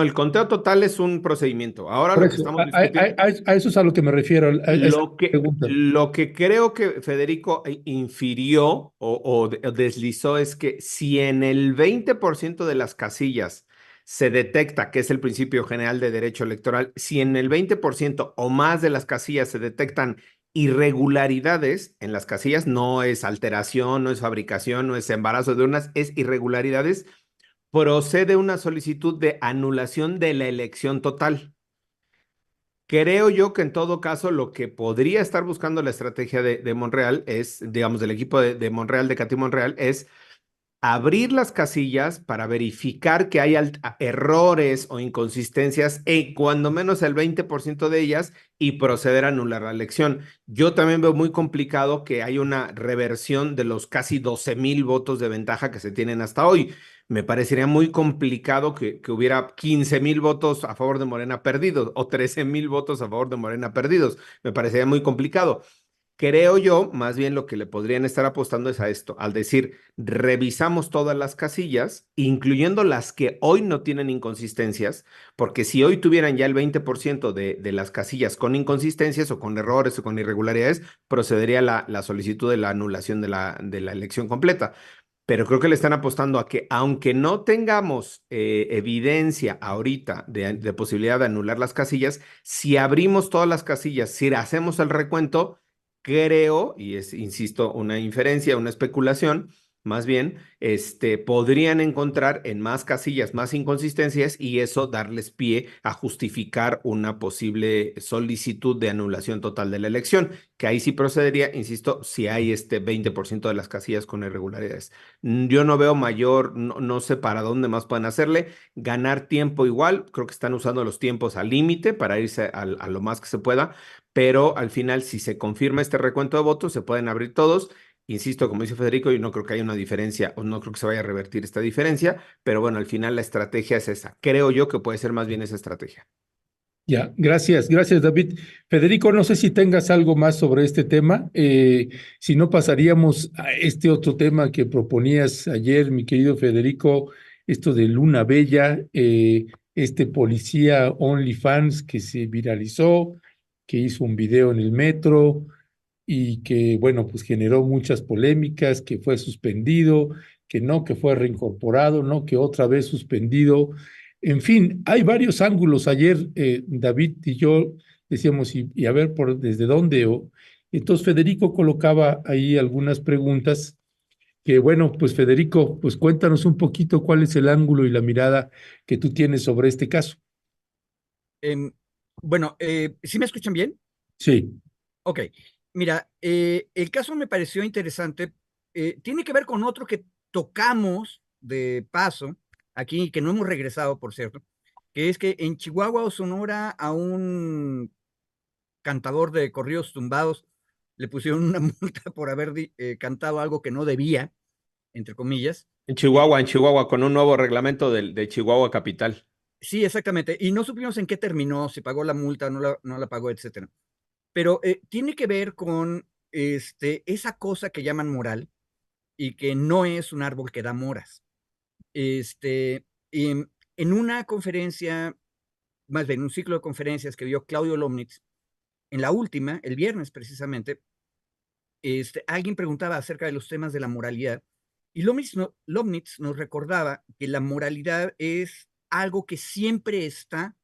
el conteo total es un procedimiento. Ahora Por lo que eso, estamos discutiendo, a eso es a lo que me refiero, a esa lo que, pregunta. lo que creo que Federico infirió o deslizó es que si en el 20% de las casillas se detecta, que es el principio general de derecho electoral, si en el 20% o más de las casillas se detectan irregularidades en las casillas, no es alteración, no es fabricación, no es embarazo de urnas, es irregularidades, procede una solicitud de anulación de la elección total. Creo yo que en todo caso lo que podría estar buscando la estrategia de Monreal es, digamos, del equipo de Monreal, de Katy Monreal, es abrir las casillas para verificar que hay errores o inconsistencias en cuando menos el 20% de ellas y proceder a anular la elección. Yo también veo muy complicado que haya una reversión de los casi 12,000 votos de ventaja que se tienen hasta hoy. Me parecería muy complicado que hubiera 15,000 votos a favor de Morena perdidos o 13,000 votos a favor de Morena perdidos. Me parecería muy complicado. Creo yo, más bien lo que le podrían estar apostando es a esto, al decir, revisamos todas las casillas, incluyendo las que hoy no tienen inconsistencias, porque si hoy tuvieran ya el 20% de las casillas con inconsistencias o con errores o con irregularidades, procedería la solicitud de la anulación de la elección completa. Pero creo que le están apostando a que, aunque no tengamos evidencia ahorita de posibilidad de anular las casillas, si abrimos todas las casillas, si hacemos el recuento, creo, y es, insisto, una inferencia, una especulación, más bien, podrían encontrar en más casillas más inconsistencias y eso darles pie a justificar una posible solicitud de anulación total de la elección, que ahí sí procedería, insisto, si hay este 20% de las casillas con irregularidades. Yo no veo mayor, no sé para dónde más pueden hacerle, ganar tiempo igual, creo que están usando los tiempos al límite para irse a lo más que se pueda, pero al final, si se confirma este recuento de votos, se pueden abrir todos. Insisto, como dice Federico, yo no creo que haya una diferencia o no creo que se vaya a revertir esta diferencia, pero bueno, al final la estrategia es esa. Creo yo que puede ser más bien esa estrategia. Ya, gracias David. Federico, no sé si tengas algo más sobre este tema. Si no, pasaríamos a este otro tema que proponías ayer, mi querido Federico, esto de Luna Bella, este policía OnlyFans que se viralizó, que hizo un video en el metro y que, bueno, pues generó muchas polémicas, que fue suspendido, que fue reincorporado, no, que otra vez suspendido. En fin, hay varios ángulos. Ayer David y yo decíamos, y a ver por desde dónde. Entonces Federico colocaba ahí algunas preguntas que, bueno, pues Federico, pues cuéntanos un poquito cuál es el ángulo y la mirada que tú tienes sobre este caso. Em, bueno, ¿sí me escuchan bien? Sí, Ok, mira, el caso me pareció interesante. Tiene que ver con otro que tocamos de paso aquí, que no hemos regresado, por cierto, que es que en Chihuahua o Sonora a un cantador de corridos tumbados le pusieron una multa por haber cantado algo que no debía, entre comillas. En Chihuahua, con un nuevo reglamento de Chihuahua Capital. Sí, exactamente. Y no supimos en qué terminó, si pagó la multa, no la pagó, etcétera. Pero tiene que ver con esa cosa que llaman moral y que no es un árbol que da moras. Este, en una conferencia, más bien un ciclo de conferencias que dio Claudio Lomnitz, en la última, el viernes precisamente, alguien preguntaba acerca de los temas de la moralidad y Lomnitz nos recordaba que la moralidad es algo que siempre está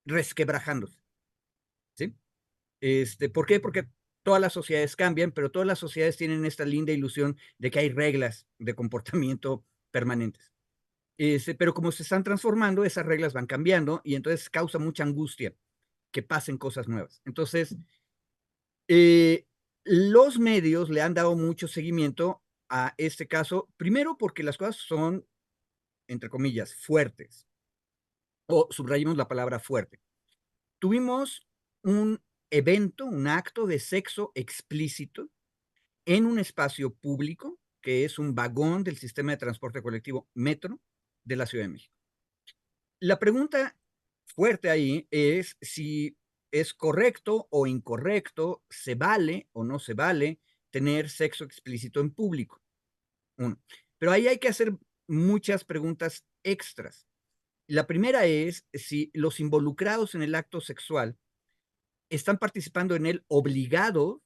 resquebrajándose, ¿sí? ¿Por qué? Porque todas las sociedades cambian, pero todas las sociedades tienen esta linda ilusión de que hay reglas de comportamiento permanentes. Pero como se están transformando, esas reglas van cambiando y entonces causa mucha angustia que pasen cosas nuevas. Entonces, eh, los medios le han dado mucho seguimiento a este caso, primero porque las cosas son, entre comillas, fuertes, o subrayemos la palabra fuerte. Tuvimos un evento, un acto de sexo explícito en un espacio público, que es un vagón del sistema de transporte colectivo Metro de la Ciudad de México. La pregunta fuerte ahí es si es correcto o incorrecto, se vale o no se vale tener sexo explícito en público. Uno. Pero ahí hay que hacer muchas preguntas extras. La primera es si los involucrados en el acto sexual están participando en él obligados,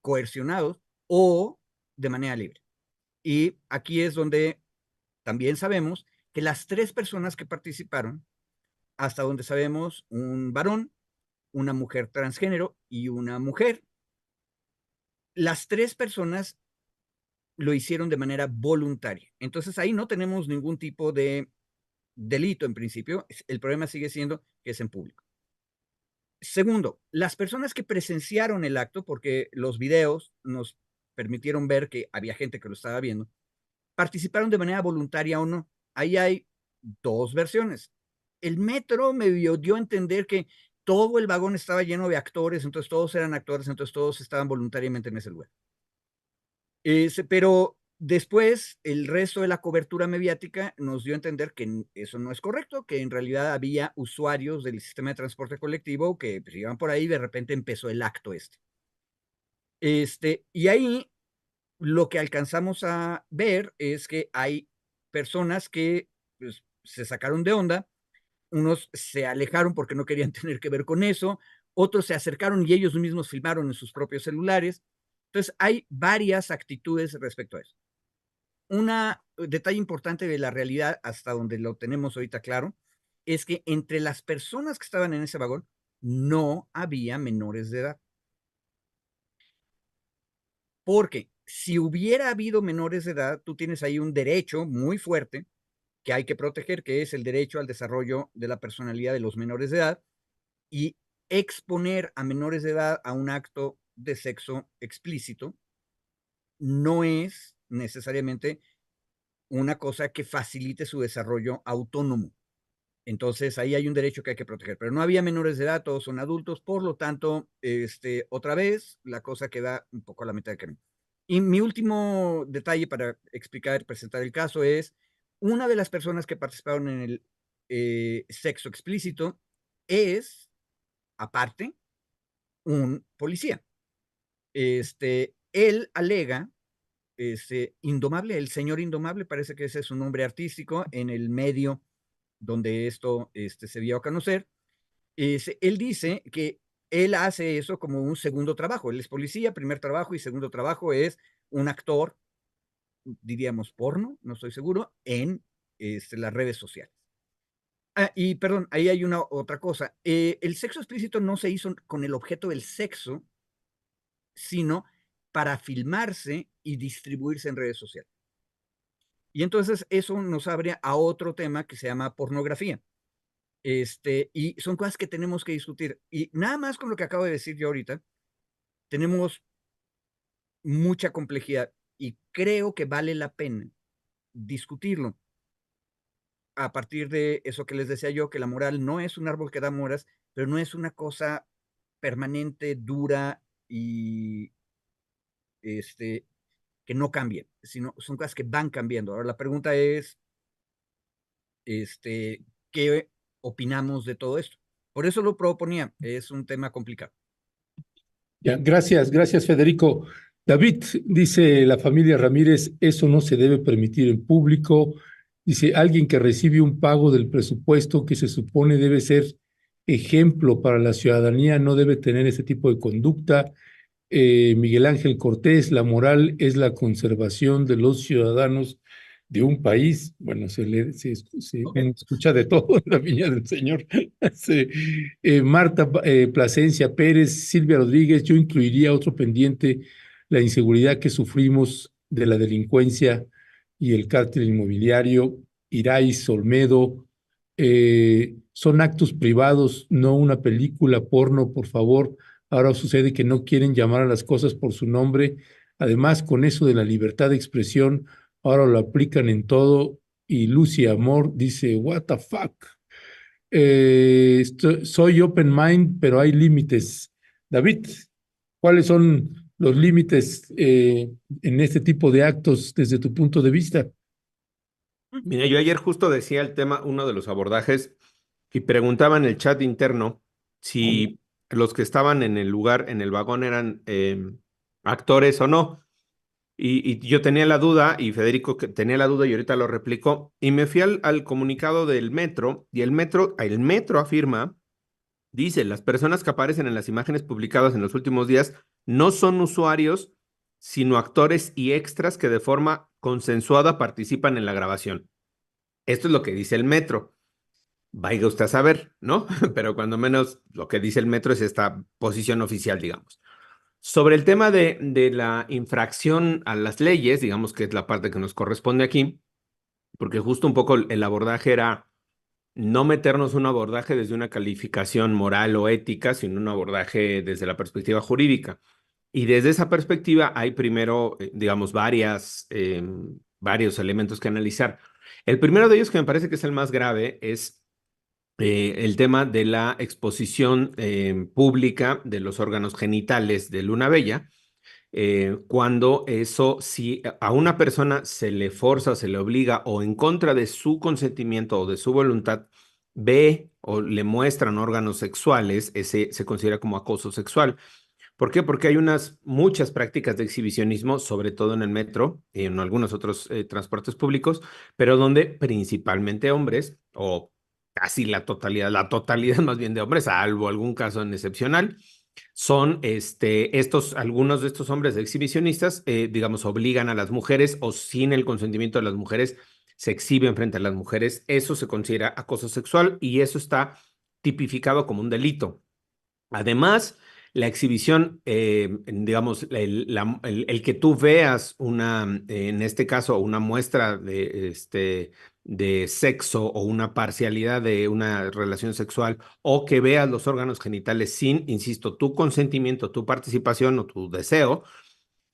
coercionados o de manera libre. Y aquí es donde también sabemos que las tres personas que participaron, hasta donde sabemos, un varón, una mujer transgénero y una mujer, las tres personas lo hicieron de manera voluntaria. Entonces ahí no tenemos ningún tipo de delito en principio. El problema sigue siendo que es en público. Segundo, las personas que presenciaron el acto, porque los videos nos permitieron ver que había gente que lo estaba viendo, participaron de manera voluntaria o no. Ahí hay dos versiones. El metro me dio a entender que todo el vagón estaba lleno de actores, entonces todos eran actores, entonces todos estaban voluntariamente en ese lugar. Pero después el resto de la cobertura mediática nos dio a entender que eso no es correcto, que en realidad había usuarios del sistema de transporte colectivo que pues, iban por ahí y de repente empezó el acto este. Y ahí lo que alcanzamos a ver es que hay personas que pues, se sacaron de onda, unos se alejaron porque no querían tener que ver con eso, otros se acercaron y ellos mismos filmaron en sus propios celulares. Entonces, hay varias actitudes respecto a eso. Un detalle importante de la realidad, hasta donde lo tenemos ahorita claro, es que entre las personas que estaban en ese vagón no había menores de edad. ¿Por qué? si hubiera habido menores de edad, tú tienes ahí un derecho muy fuerte que hay que proteger, que es el derecho al desarrollo de la personalidad de los menores de edad, y exponer a menores de edad a un acto de sexo explícito no es necesariamente una cosa que facilite su desarrollo autónomo. Entonces, ahí hay un derecho que hay que proteger, pero no había menores de edad, todos son adultos, por lo tanto, otra vez, la cosa queda un poco a la mitad del camino. Y mi último detalle para explicar, presentar el caso es, una de las personas que participaron en el sexo explícito es, aparte, un policía. Él alega, Indomable, el señor Indomable, parece que ese es su nombre artístico en el medio donde esto se dio a conocer. Él dice que él hace eso como un segundo trabajo. Él es policía, primer trabajo, y segundo trabajo es un actor, diríamos porno, no estoy seguro, en las redes sociales. Y perdón, ahí hay una otra cosa. El sexo explícito no se hizo con el objeto del sexo, sino para filmarse y distribuirse en redes sociales. Y entonces eso nos abre a otro tema que se llama pornografía. Y son cosas que tenemos que discutir. Y nada más con lo que acabo de decir yo ahorita, tenemos mucha complejidad y creo que vale la pena discutirlo a partir de eso que les decía yo, que la moral no es un árbol que da moras, pero no es una cosa permanente, dura y que no cambien, sino son cosas que van cambiando. Ahora la pregunta es, ¿qué opinamos de todo esto? Por eso lo proponía, es un tema complicado. Ya, gracias, Federico. David, dice la familia Ramírez, eso no se debe permitir en público. Dice, alguien que recibe un pago del presupuesto que se supone debe ser ejemplo para la ciudadanía, no debe tener ese tipo de conducta. Miguel Ángel Cortés, la moral es la conservación de los ciudadanos de un país. Bueno, Okay. escucha de todo en la viña del Señor. Marta Plasencia Pérez, Silvia Rodríguez, yo incluiría otro pendiente, la inseguridad que sufrimos de la delincuencia y el cártel inmobiliario. Irais Olmedo, son actos privados, no una película porno, por favor. Ahora sucede que no quieren llamar a las cosas por su nombre. Además, con eso de la libertad de expresión, ahora lo aplican en todo. Y Lucy Amor dice, what the fuck. Soy open mind, pero hay límites. David, ¿cuáles son los límites en este tipo de actos desde tu punto de vista? Mira, yo ayer justo decía el tema, uno de los abordajes, y preguntaba en el chat interno si los que estaban en el lugar, en el vagón, eran actores o no. Y yo tenía la duda, y Federico tenía la duda, y ahorita lo replicó, y me fui al comunicado del metro, y el metro afirma, dice, las personas que aparecen en las imágenes publicadas en los últimos días no son usuarios, sino actores y extras que de forma consensuada participan en la grabación. Esto es lo que dice el metro. Vaya usted a saber, ¿no? Pero cuando menos lo que dice el metro es esta posición oficial, digamos. Sobre el tema de la infracción a las leyes, digamos que es la parte que nos corresponde aquí, porque justo un poco el abordaje era no meternos un abordaje desde una calificación moral o ética, sino un abordaje desde la perspectiva jurídica. Y desde esa perspectiva hay primero, digamos, varios elementos que analizar. El primero de ellos, que me parece que es el más grave, es el tema de la exposición pública de los órganos genitales de Luna Bella, cuando eso, si a una persona se le forza, se le obliga o en contra de su consentimiento o de su voluntad, ve o le muestran órganos sexuales, ese se considera como acoso sexual. ¿Por qué? Porque hay muchas prácticas de exhibicionismo, sobre todo en el metro y en algunos otros transportes públicos, pero donde principalmente hombres, o casi la totalidad más bien de hombres, salvo algún caso en excepcional, son algunos de estos hombres exhibicionistas, digamos, obligan a las mujeres o sin el consentimiento de las mujeres se exhiben frente a las mujeres. Eso se considera acoso sexual y eso está tipificado como un delito. Además, la exhibición, digamos, el que tú veas en este caso, una muestra de sexo o una parcialidad de una relación sexual, o que veas los órganos genitales sin, insisto, tu consentimiento, tu participación o tu deseo,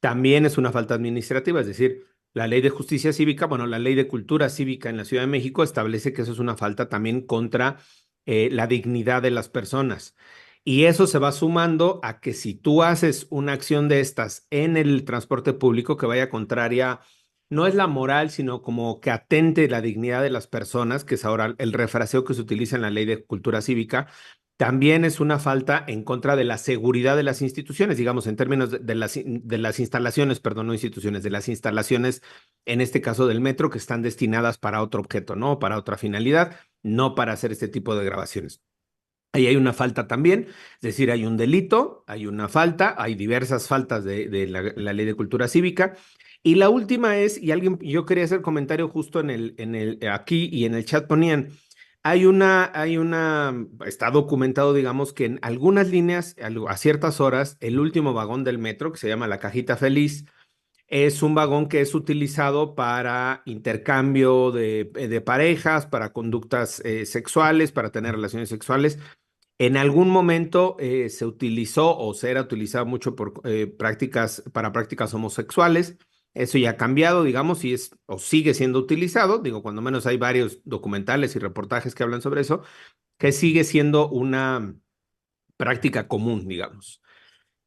también es una falta administrativa. Es decir, la ley de justicia cívica, bueno, la ley de cultura cívica en la Ciudad de México establece que eso es una falta también contra la dignidad de las personas. Y eso se va sumando a que si tú haces una acción de estas en el transporte público que vaya contraria, no es la moral, sino como que atente la dignidad de las personas, que es ahora el refraseo que se utiliza en la ley de cultura cívica, también es una falta en contra de la seguridad de las instituciones, digamos, en términos de las instalaciones, perdón, no instituciones, de las instalaciones, en este caso del metro, que están destinadas para otro objeto, ¿no? Para otra finalidad, no para hacer este tipo de grabaciones. Ahí hay una falta también, es decir, hay un delito, hay una falta, hay diversas faltas de la ley de cultura cívica. Y la última es, yo quería hacer comentario justo aquí y en el chat ponían, está documentado, digamos, que en algunas líneas, a ciertas horas, el último vagón del metro, que se llama la Cajita Feliz, es un vagón que es utilizado para intercambio de parejas, para conductas sexuales, para tener relaciones sexuales. En algún momento se utilizó o se era utilizado mucho para prácticas homosexuales. Eso ya ha cambiado, digamos, y o sigue siendo utilizado. Digo, cuando menos hay varios documentales y reportajes que hablan sobre eso, que sigue siendo una práctica común, digamos.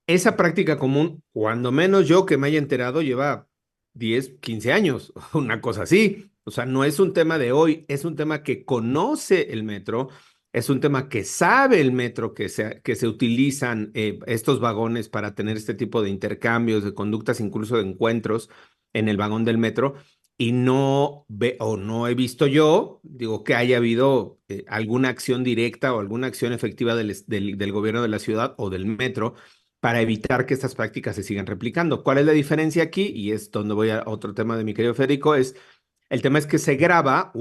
Esa práctica común, cuando menos yo que me haya enterado, lleva 10, 15 años, una cosa así. O sea, no es un tema de hoy, es un tema que conoce el metro, es un tema que sabe el metro que se utilizan estos vagones para tener este tipo de intercambios, de conductas, incluso de encuentros en el vagón del metro. Y no ve o no he visto yo, digo, que haya habido alguna acción directa o alguna acción efectiva del gobierno de la ciudad o del metro para evitar que estas prácticas se sigan replicando. ¿Cuál es la diferencia aquí? Y es donde voy a otro tema de mi querido Federico, el tema es que se graba,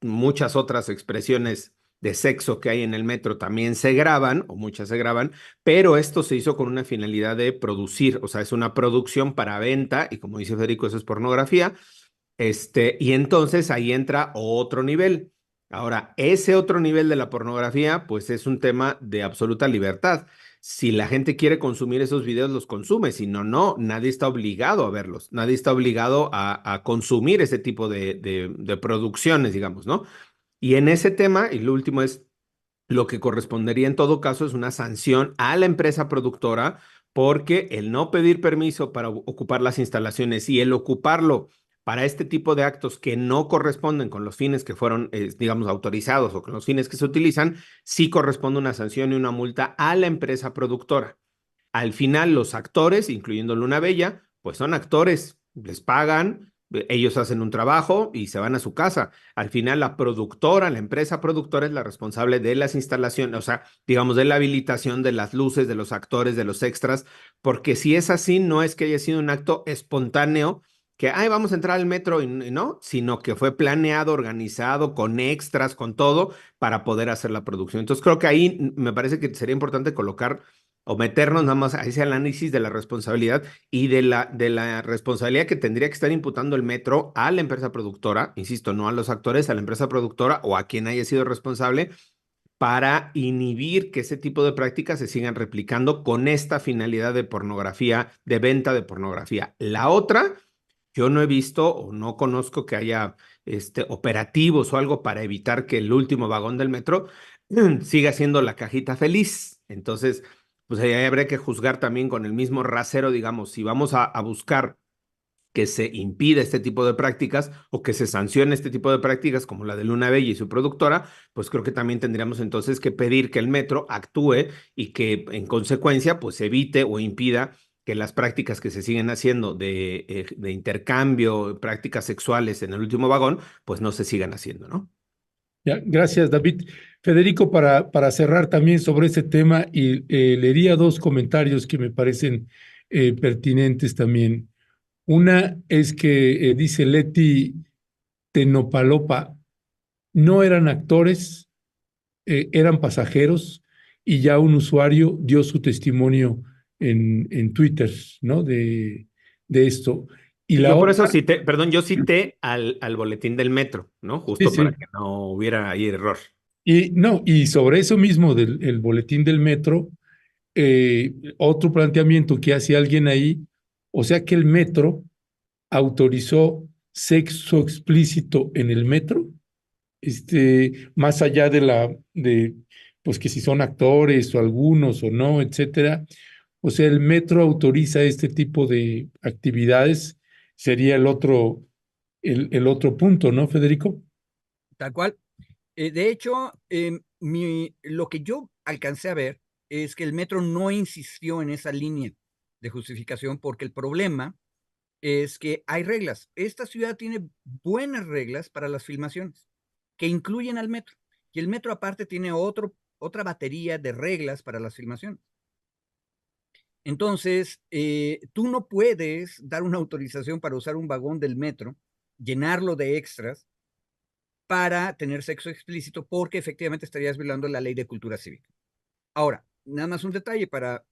muchas otras expresiones de sexo que hay en el metro también se graban, o muchas se graban, pero esto se hizo con una finalidad de producir, o sea, es una producción para venta, y como dice Federico, eso es pornografía, y entonces ahí entra otro nivel. Ahora, ese otro nivel de la pornografía, pues es un tema de absoluta libertad. Si la gente quiere consumir esos videos, los consume. Si no, no, nadie está obligado a verlos. Nadie está obligado a consumir ese tipo de producciones, digamos, ¿no? Y en ese tema, y lo último es, lo que correspondería en todo caso es una sanción a la empresa productora porque el no pedir permiso para ocupar las instalaciones y el ocuparlo para este tipo de actos que no corresponden con los fines que fueron, digamos, autorizados o con los fines que se utilizan, sí corresponde una sanción y una multa a la empresa productora. Al final, los actores, incluyendo Luna Bella, pues son actores, les pagan, ellos hacen un trabajo y se van a su casa. Al final, la productora, la empresa productora es la responsable de las instalaciones, o sea, digamos, de la habilitación de las luces, de los actores, de los extras, porque si es así, no es que haya sido un acto espontáneo que, ay, vamos a entrar al metro y no, sino que fue planeado, organizado, con extras, con todo, para poder hacer la producción. Entonces, creo que ahí me parece que sería importante colocar o meternos nada más a ese análisis de la responsabilidad y de la responsabilidad que tendría que estar imputando el metro a la empresa productora, insisto, no a los actores, a la empresa productora o a quien haya sido responsable para inhibir que ese tipo de prácticas se sigan replicando con esta finalidad de pornografía, de venta de pornografía. La otra, yo no he visto o no conozco que haya operativos o algo para evitar que el último vagón del metro siga siendo la cajita feliz. Entonces, pues ahí habría que juzgar también con el mismo rasero, digamos, si vamos a buscar que se impida este tipo de prácticas o que se sancione este tipo de prácticas como la de Luna Bella y su productora, pues creo que también tendríamos entonces que pedir que el metro actúe y que en consecuencia pues evite o impida que las prácticas que se siguen haciendo de intercambio, prácticas sexuales en el último vagón, pues no se sigan haciendo, ¿no? Ya, gracias, David. Federico, para cerrar también sobre este tema, y leería dos comentarios que me parecen pertinentes también. Una es que dice Leti Tenopalopa, no eran actores, eran pasajeros y ya un usuario dio su testimonio en Twitter, ¿no? De esto. Y la Yo por eso otra, cité, perdón, yo cité al boletín del metro, ¿no? sí, Justo para sí. que no hubiera ahí error. Y no, y sobre eso mismo del el boletín del metro, otro planteamiento que hace alguien ahí, o sea que el metro autorizó sexo explícito en el metro, más allá pues que si son actores o algunos o no, etcétera. O sea, el metro autoriza este tipo de actividades, sería el otro punto, ¿no, Federico? Tal cual. De hecho, lo que yo alcancé a ver es que el metro no insistió en esa línea de justificación porque el problema es que hay reglas. Esta ciudad tiene buenas reglas para las filmaciones que incluyen al metro. Y el metro aparte tiene otra batería de reglas para las filmaciones. Entonces, tú no puedes dar una autorización para usar un vagón del metro, llenarlo de extras para tener sexo explícito porque efectivamente estarías violando la ley de cultura cívica. Ahora, nada más un detalle para,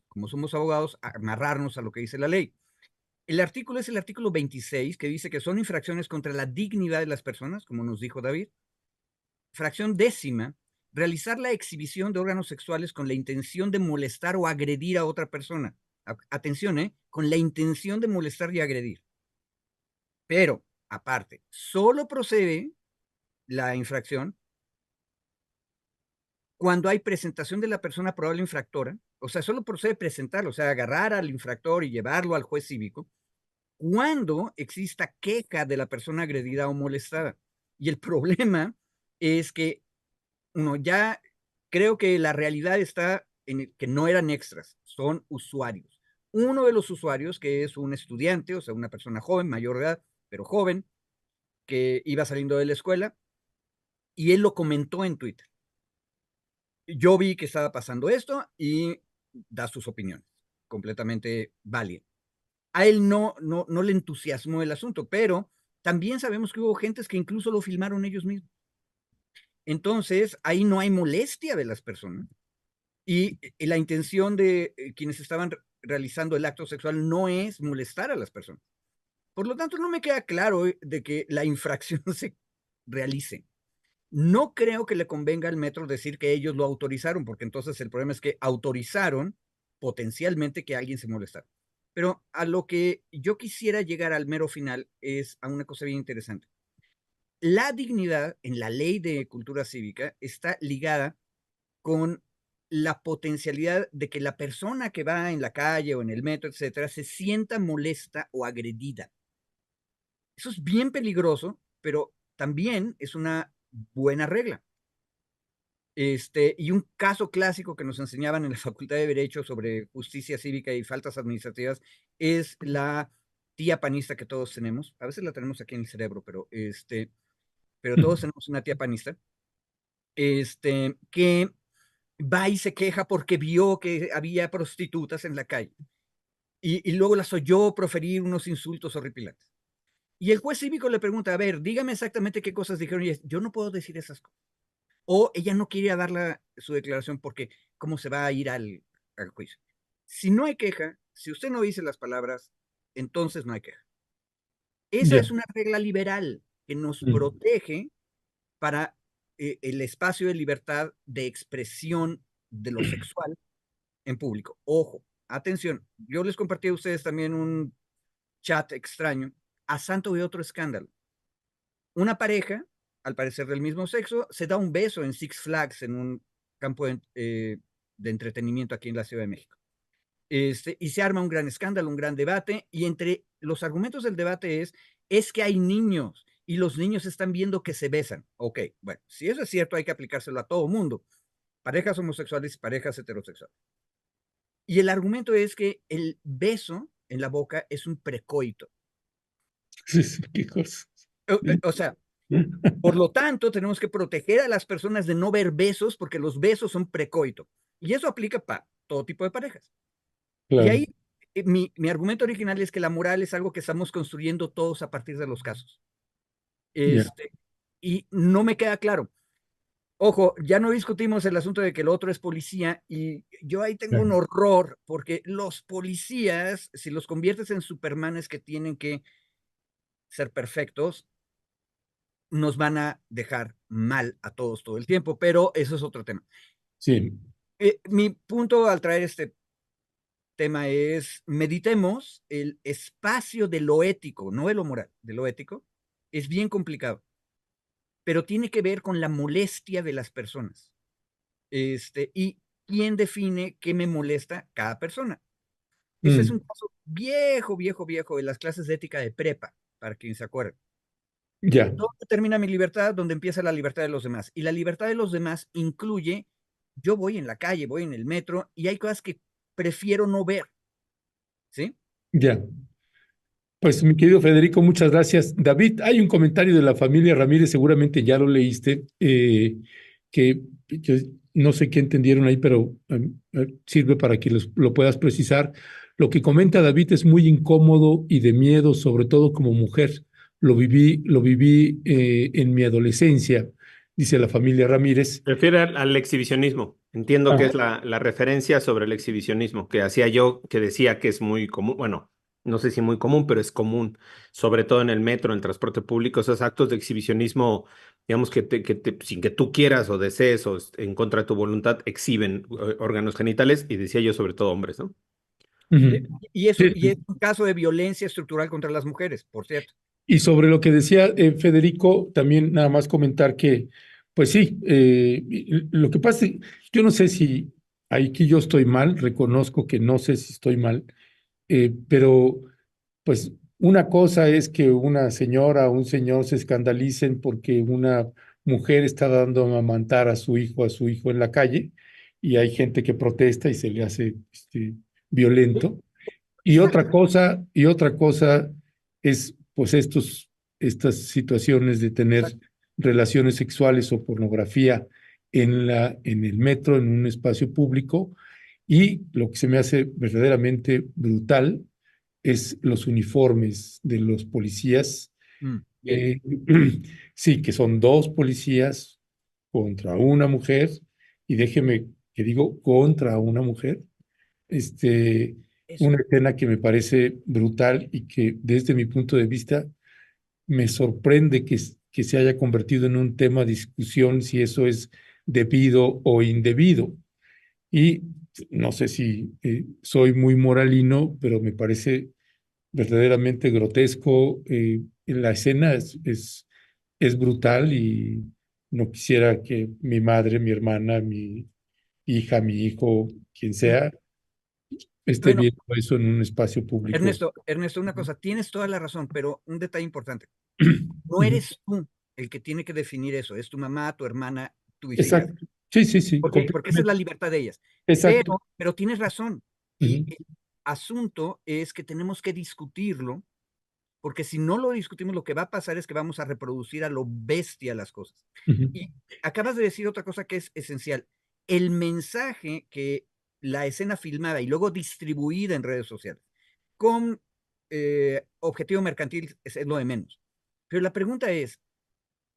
como somos abogados, amarrarnos a lo que dice la ley. El artículo es el artículo 26 que dice que son infracciones contra la dignidad de las personas, como nos dijo David. Fracción décima, realizar la exhibición de órganos sexuales con la intención de molestar o agredir a otra persona. Atención, con la intención de molestar y agredir. Pero, aparte, solo procede la infracción cuando hay presentación de la persona probable infractora, o sea, solo procede presentarlo, o sea, agarrar al infractor y llevarlo al juez cívico, cuando exista queja de la persona agredida o molestada. Y el problema es que uno ya creo que la realidad está en que no eran extras, son usuarios. Uno de los usuarios, que es un estudiante, o sea, una persona joven, mayor de edad, pero joven, que iba saliendo de la escuela, y él lo comentó en Twitter. Yo vi que estaba pasando esto y da sus opiniones, completamente válidas. A él no le entusiasmó el asunto, pero también sabemos que hubo gentes que incluso lo filmaron ellos mismos. Entonces, ahí no hay molestia de las personas y la intención de quienes estaban realizando el acto sexual no es molestar a las personas. Por lo tanto, no me queda claro de que la infracción se realice. No creo que le convenga al metro decir que ellos lo autorizaron, porque entonces el problema es que autorizaron potencialmente que alguien se molestara. Pero a lo que yo quisiera llegar al mero final es a una cosa bien interesante. La dignidad en la ley de cultura cívica está ligada con la potencialidad de que la persona que va en la calle o en el metro, etcétera, se sienta molesta o agredida. Eso es bien peligroso, pero también es una buena regla. Y un caso clásico que nos enseñaban en la Facultad de Derecho sobre justicia cívica y faltas administrativas es la tía panista que todos tenemos. A veces la tenemos aquí en el cerebro, pero todos tenemos una tía panista, que va y se queja porque vio que había prostitutas en la calle y luego las oyó proferir unos insultos horripilantes. Y el juez cívico le pregunta, a ver, dígame exactamente qué cosas dijeron. Y yo no puedo decir esas cosas. O ella no quiere dar su declaración porque cómo se va a ir al juicio. Si no hay queja, si usted no dice las palabras, entonces no hay queja. Esa Ya. es una regla liberal que nos Mm. protege para el espacio de libertad de expresión de lo sexual en público. Ojo, atención, yo les compartí a ustedes también un chat extraño a santo de otro escándalo. Una pareja, al parecer del mismo sexo, se da un beso en Six Flags, en un campo de entretenimiento aquí en la Ciudad de México. Y se arma un gran escándalo, un gran debate, y entre los argumentos del debate es que hay niños y los niños están viendo que se besan. Ok, bueno, si eso es cierto, hay que aplicárselo a todo mundo, parejas homosexuales y parejas heterosexuales. Y el argumento es que el beso en la boca es un precoito. Sí, sí, qué cosa. O sea, por lo tanto, tenemos que proteger a las personas de no ver besos porque los besos son precoito. Y eso aplica para todo tipo de parejas. Y Claro, ahí mi argumento original es que la moral es algo que estamos construyendo todos a partir de los casos. ya. Este, y no me queda claro. Ojo, ya no discutimos el asunto de que el otro es policía y yo ahí tengo un Claro. horror porque los policías, si los conviertes en supermanes que tienen que ser perfectos, nos van a dejar mal a todos todo el tiempo, pero eso es otro tema. Sí, Mi punto al traer este tema es, meditemos el espacio de lo ético, no de lo moral, de lo ético, es bien complicado, pero tiene que ver con la molestia de las personas. Y quién define qué me molesta cada persona. Ese es un mm, caso viejo, viejo, viejo de las clases de ética de prepa, para quien se acuerde. ya, ¿Dónde termina mi libertad? Donde empieza la libertad de los demás. Y la libertad de los demás incluye, yo voy en la calle, voy en el metro y hay cosas que prefiero no ver, ¿sí? ya. Pues mi querido Federico, muchas gracias. David, hay un comentario de la familia Ramírez, seguramente ya lo leíste, que yo no sé qué entendieron ahí, pero sirve para que lo puedas precisar. Lo que comenta David es muy incómodo y de miedo, sobre todo como mujer. Lo viví en mi adolescencia, dice la familia Ramírez. Refiere al exhibicionismo. Entiendo que Ah, es la referencia sobre el exhibicionismo que hacía yo, que decía que es muy común, bueno, no sé si muy común, pero es común, sobre todo en el metro, en el transporte público, esos actos de exhibicionismo, digamos sin que tú quieras o desees o en contra de tu voluntad, exhiben órganos genitales y decía yo sobre todo hombres, ¿no? Eh, ujú. y es Sí. un caso de violencia estructural contra las mujeres, por cierto. Y sobre lo que decía Federico, también nada más comentar que, pues sí, lo que pasa, yo no sé si aquí yo estoy mal, reconozco que no sé si estoy mal, pero pues una cosa es que una señora o un señor se escandalicen porque una mujer está dando a amamantar a su hijo en la calle y hay gente que protesta y se le hace violento. Y otra cosa es pues estas situaciones de tener Exacto. relaciones sexuales o pornografía en el metro, en un espacio público, y lo que se me hace verdaderamente brutal es los uniformes de los policías. Bien. eh, sí, que son dos policías contra una mujer, y déjeme que digo contra una mujer, este, Eso. una escena que me parece brutal y que desde mi punto de vista me sorprende que se haya convertido en un tema de discusión si eso es debido o indebido. Y no sé si soy muy moralino, pero me parece verdaderamente grotesco. La escena es brutal y no quisiera que mi madre, mi hermana, mi hija, mi hijo, quien Mm, sea, esté Bueno, viendo eso en un espacio público. Ernesto, una cosa, tienes toda la razón, pero un detalle importante. No Ujú. eres tú el que tiene que definir eso, es tu mamá, tu hermana, tu viceversa. Exacto. Sí, sí, sí, Porque esa es la completamente. libertad de ellas. Exacto. Pero tienes razón. Y Ujú, el asunto es que tenemos que discutirlo, porque si no lo discutimos, lo que va a pasar es que vamos a reproducir a lo bestia las cosas. ujú, Y acabas de decir otra cosa que es esencial. El mensaje que la escena filmada y luego distribuida en redes sociales con objetivo mercantil es lo de menos. Pero la pregunta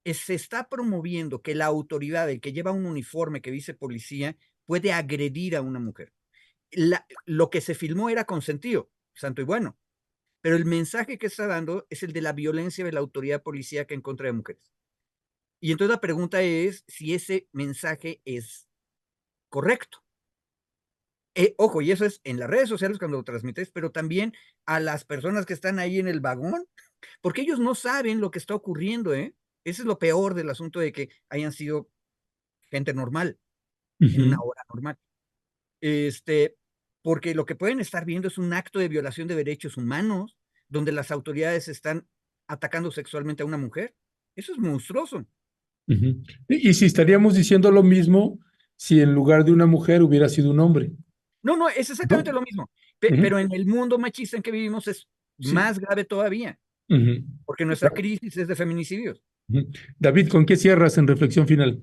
se está promoviendo que la autoridad, el que lleva un uniforme que dice policía, puede agredir a una mujer. Lo que se filmó era consentido, santo y bueno, pero el mensaje que está dando es el de la violencia de la autoridad policíaca en contra de mujeres. Y entonces la pregunta es si ese mensaje es correcto. Ojo, y eso es en las redes sociales cuando lo transmites, pero también a las personas que están ahí en el vagón, porque ellos no saben lo que está ocurriendo, ¿eh? Ese es lo peor del asunto de que hayan sido gente normal en una ujú, hora normal. Este, porque lo que pueden estar viendo es un acto de violación de derechos humanos, donde las autoridades están atacando sexualmente a una mujer. Eso es monstruoso. ujú. Y si estaríamos diciendo lo mismo si en lugar de una mujer hubiera sido un hombre, No, no, es exactamente ¿no? lo mismo. Ujú, Pero en el mundo machista en que vivimos es sí. más grave todavía, Ujú. porque nuestra crisis es de feminicidios. Ujú. David, ¿con qué cierras en reflexión final?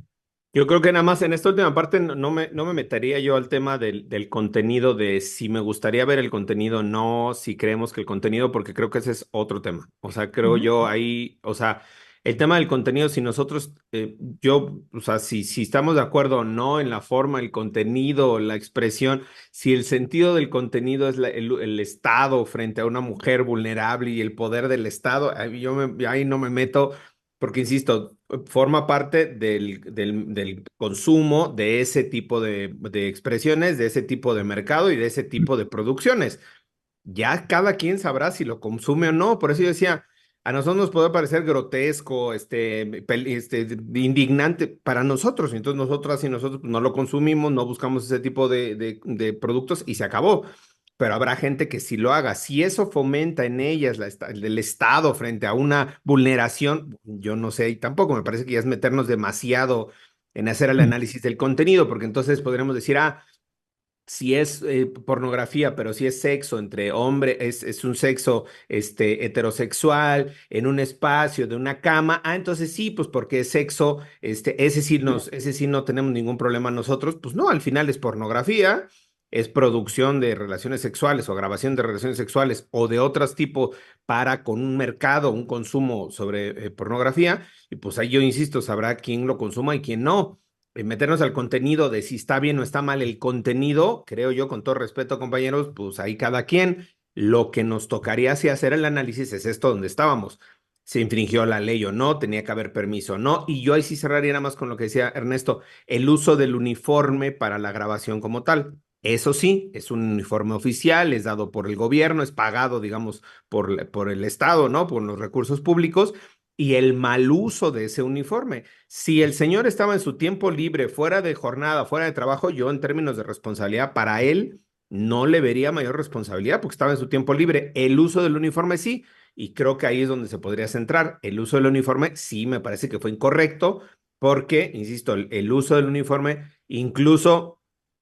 Yo creo que nada más en esta última parte no me metería yo al tema del contenido, de si me gustaría ver el contenido, no, si creemos que el contenido, porque creo que ese es otro tema. O sea, creo Ujú. yo ahí, o sea, El tema del contenido, si nosotros, o sea, si estamos de acuerdo o no en la forma, el contenido, la expresión, si el sentido del contenido es el Estado frente a una mujer vulnerable y el poder del Estado, ahí no me meto, porque insisto, forma parte del consumo de ese tipo de expresiones, de ese tipo de mercado y de ese tipo de producciones. Ya cada quien sabrá si lo consume o no. Por eso yo decía, a nosotros nos puede parecer grotesco, indignante para nosotros. Entonces nosotras y nosotros pues, no lo consumimos, no buscamos ese tipo de productos y se acabó. Pero habrá gente que sí lo haga. Si eso fomenta en ellas el Estado frente a una vulneración, yo no sé, y tampoco me parece que ya es meternos demasiado en hacer el análisis del contenido, porque entonces podríamos decir, si es pornografía, pero si es sexo entre hombre, es un sexo heterosexual en un espacio de una cama, entonces sí, pues porque es sexo, ese sí no tenemos ningún problema nosotros, pues no, al final es pornografía, es producción de relaciones sexuales o grabación de relaciones sexuales o de otros tipos para con un mercado, un consumo sobre pornografía, y pues ahí yo insisto, sabrá quién lo consuma y quién no meternos al contenido de si está bien o está mal el contenido, creo yo, con todo respeto, compañeros, pues ahí cada quien. Lo que nos tocaría si hacer el análisis es esto donde estábamos. ¿Se infringió la ley o no? ¿Tenía que haber permiso o no? Y yo ahí sí cerraría nada más con lo que decía Ernesto, el uso del uniforme para la grabación como tal. Eso sí, es un uniforme oficial, es dado por el gobierno, es pagado, digamos, por el Estado, ¿no? Por los recursos públicos y el mal uso de ese uniforme. Si el señor estaba en su tiempo libre, fuera de jornada, fuera de trabajo, yo en términos de responsabilidad para él no le vería mayor responsabilidad porque estaba en su tiempo libre. El uso del uniforme sí, y creo que ahí es donde se podría centrar. El uso del uniforme sí me parece que fue incorrecto porque, insisto, el uso del uniforme, incluso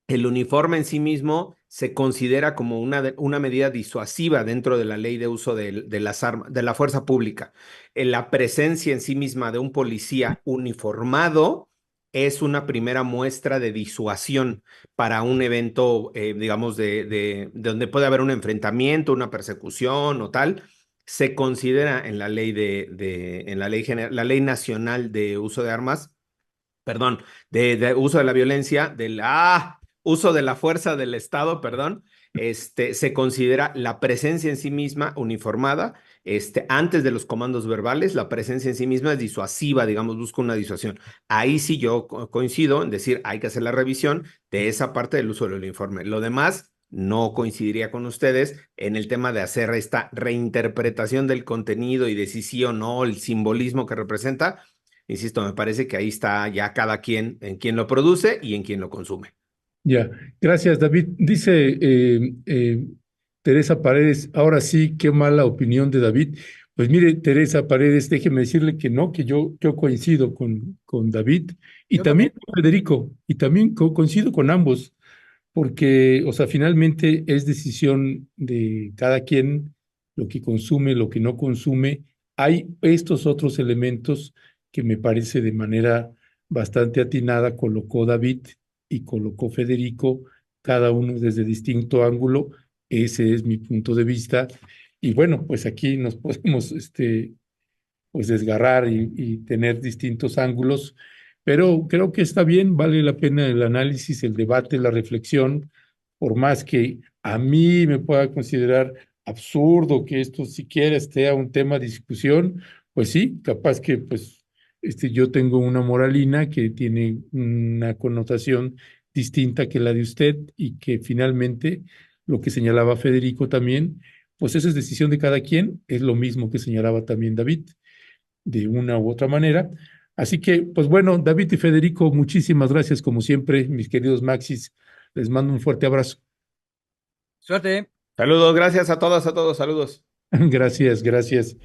el uniforme en sí mismo se considera como una medida disuasiva dentro de la ley de uso las armas, de la fuerza pública. La presencia en sí misma de un policía uniformado es una primera muestra de disuasión para un evento, digamos, de donde puede haber un enfrentamiento, una persecución o tal. Se considera en la ley en la ley la ley nacional de uso de armas, perdón, de uso de la violencia, uso de la fuerza del Estado, perdón, se considera la presencia en sí misma uniformada, antes de los comandos verbales, la presencia en sí misma es disuasiva, digamos, busca una disuasión. Ahí sí yo coincido en decir, hay que hacer la revisión de esa parte del uso del uniforme. Lo demás, no coincidiría con ustedes en el tema de hacer esta reinterpretación del contenido y de si sí o no, el simbolismo que representa. Insisto, me parece que ahí está ya cada quien en quien lo produce y en quien lo consume. Ya, gracias, David. Dice Teresa Paredes, ahora sí, qué mala opinión de David. Pues mire, Teresa Paredes, déjeme decirle que no, que yo coincido con David y Yo también también. con Federico, y también coincido con ambos, porque, o sea, finalmente es decisión de cada quien lo que consume, lo que no consume. Hay estos otros elementos que me parece de manera bastante atinada colocó David y colocó Federico, cada uno desde distinto ángulo. Ese es mi punto de vista. Y bueno, pues aquí nos podemos pues desgarrar y tener distintos ángulos, pero creo que está bien, vale la pena el análisis, el debate, la reflexión, por más que a mí me pueda considerar absurdo que esto siquiera esté a un tema de discusión, pues sí, capaz que pues yo tengo una moralina que tiene una connotación distinta que la de usted y que finalmente lo que señalaba Federico también, pues esa es decisión de cada quien, es lo mismo que señalaba también David de una u otra manera. Así que, pues bueno, David y Federico, muchísimas gracias como siempre, mis queridos Maxis. Les mando un fuerte abrazo. Suerte. Saludos, gracias a todas, a todos, saludos. Gracias, gracias.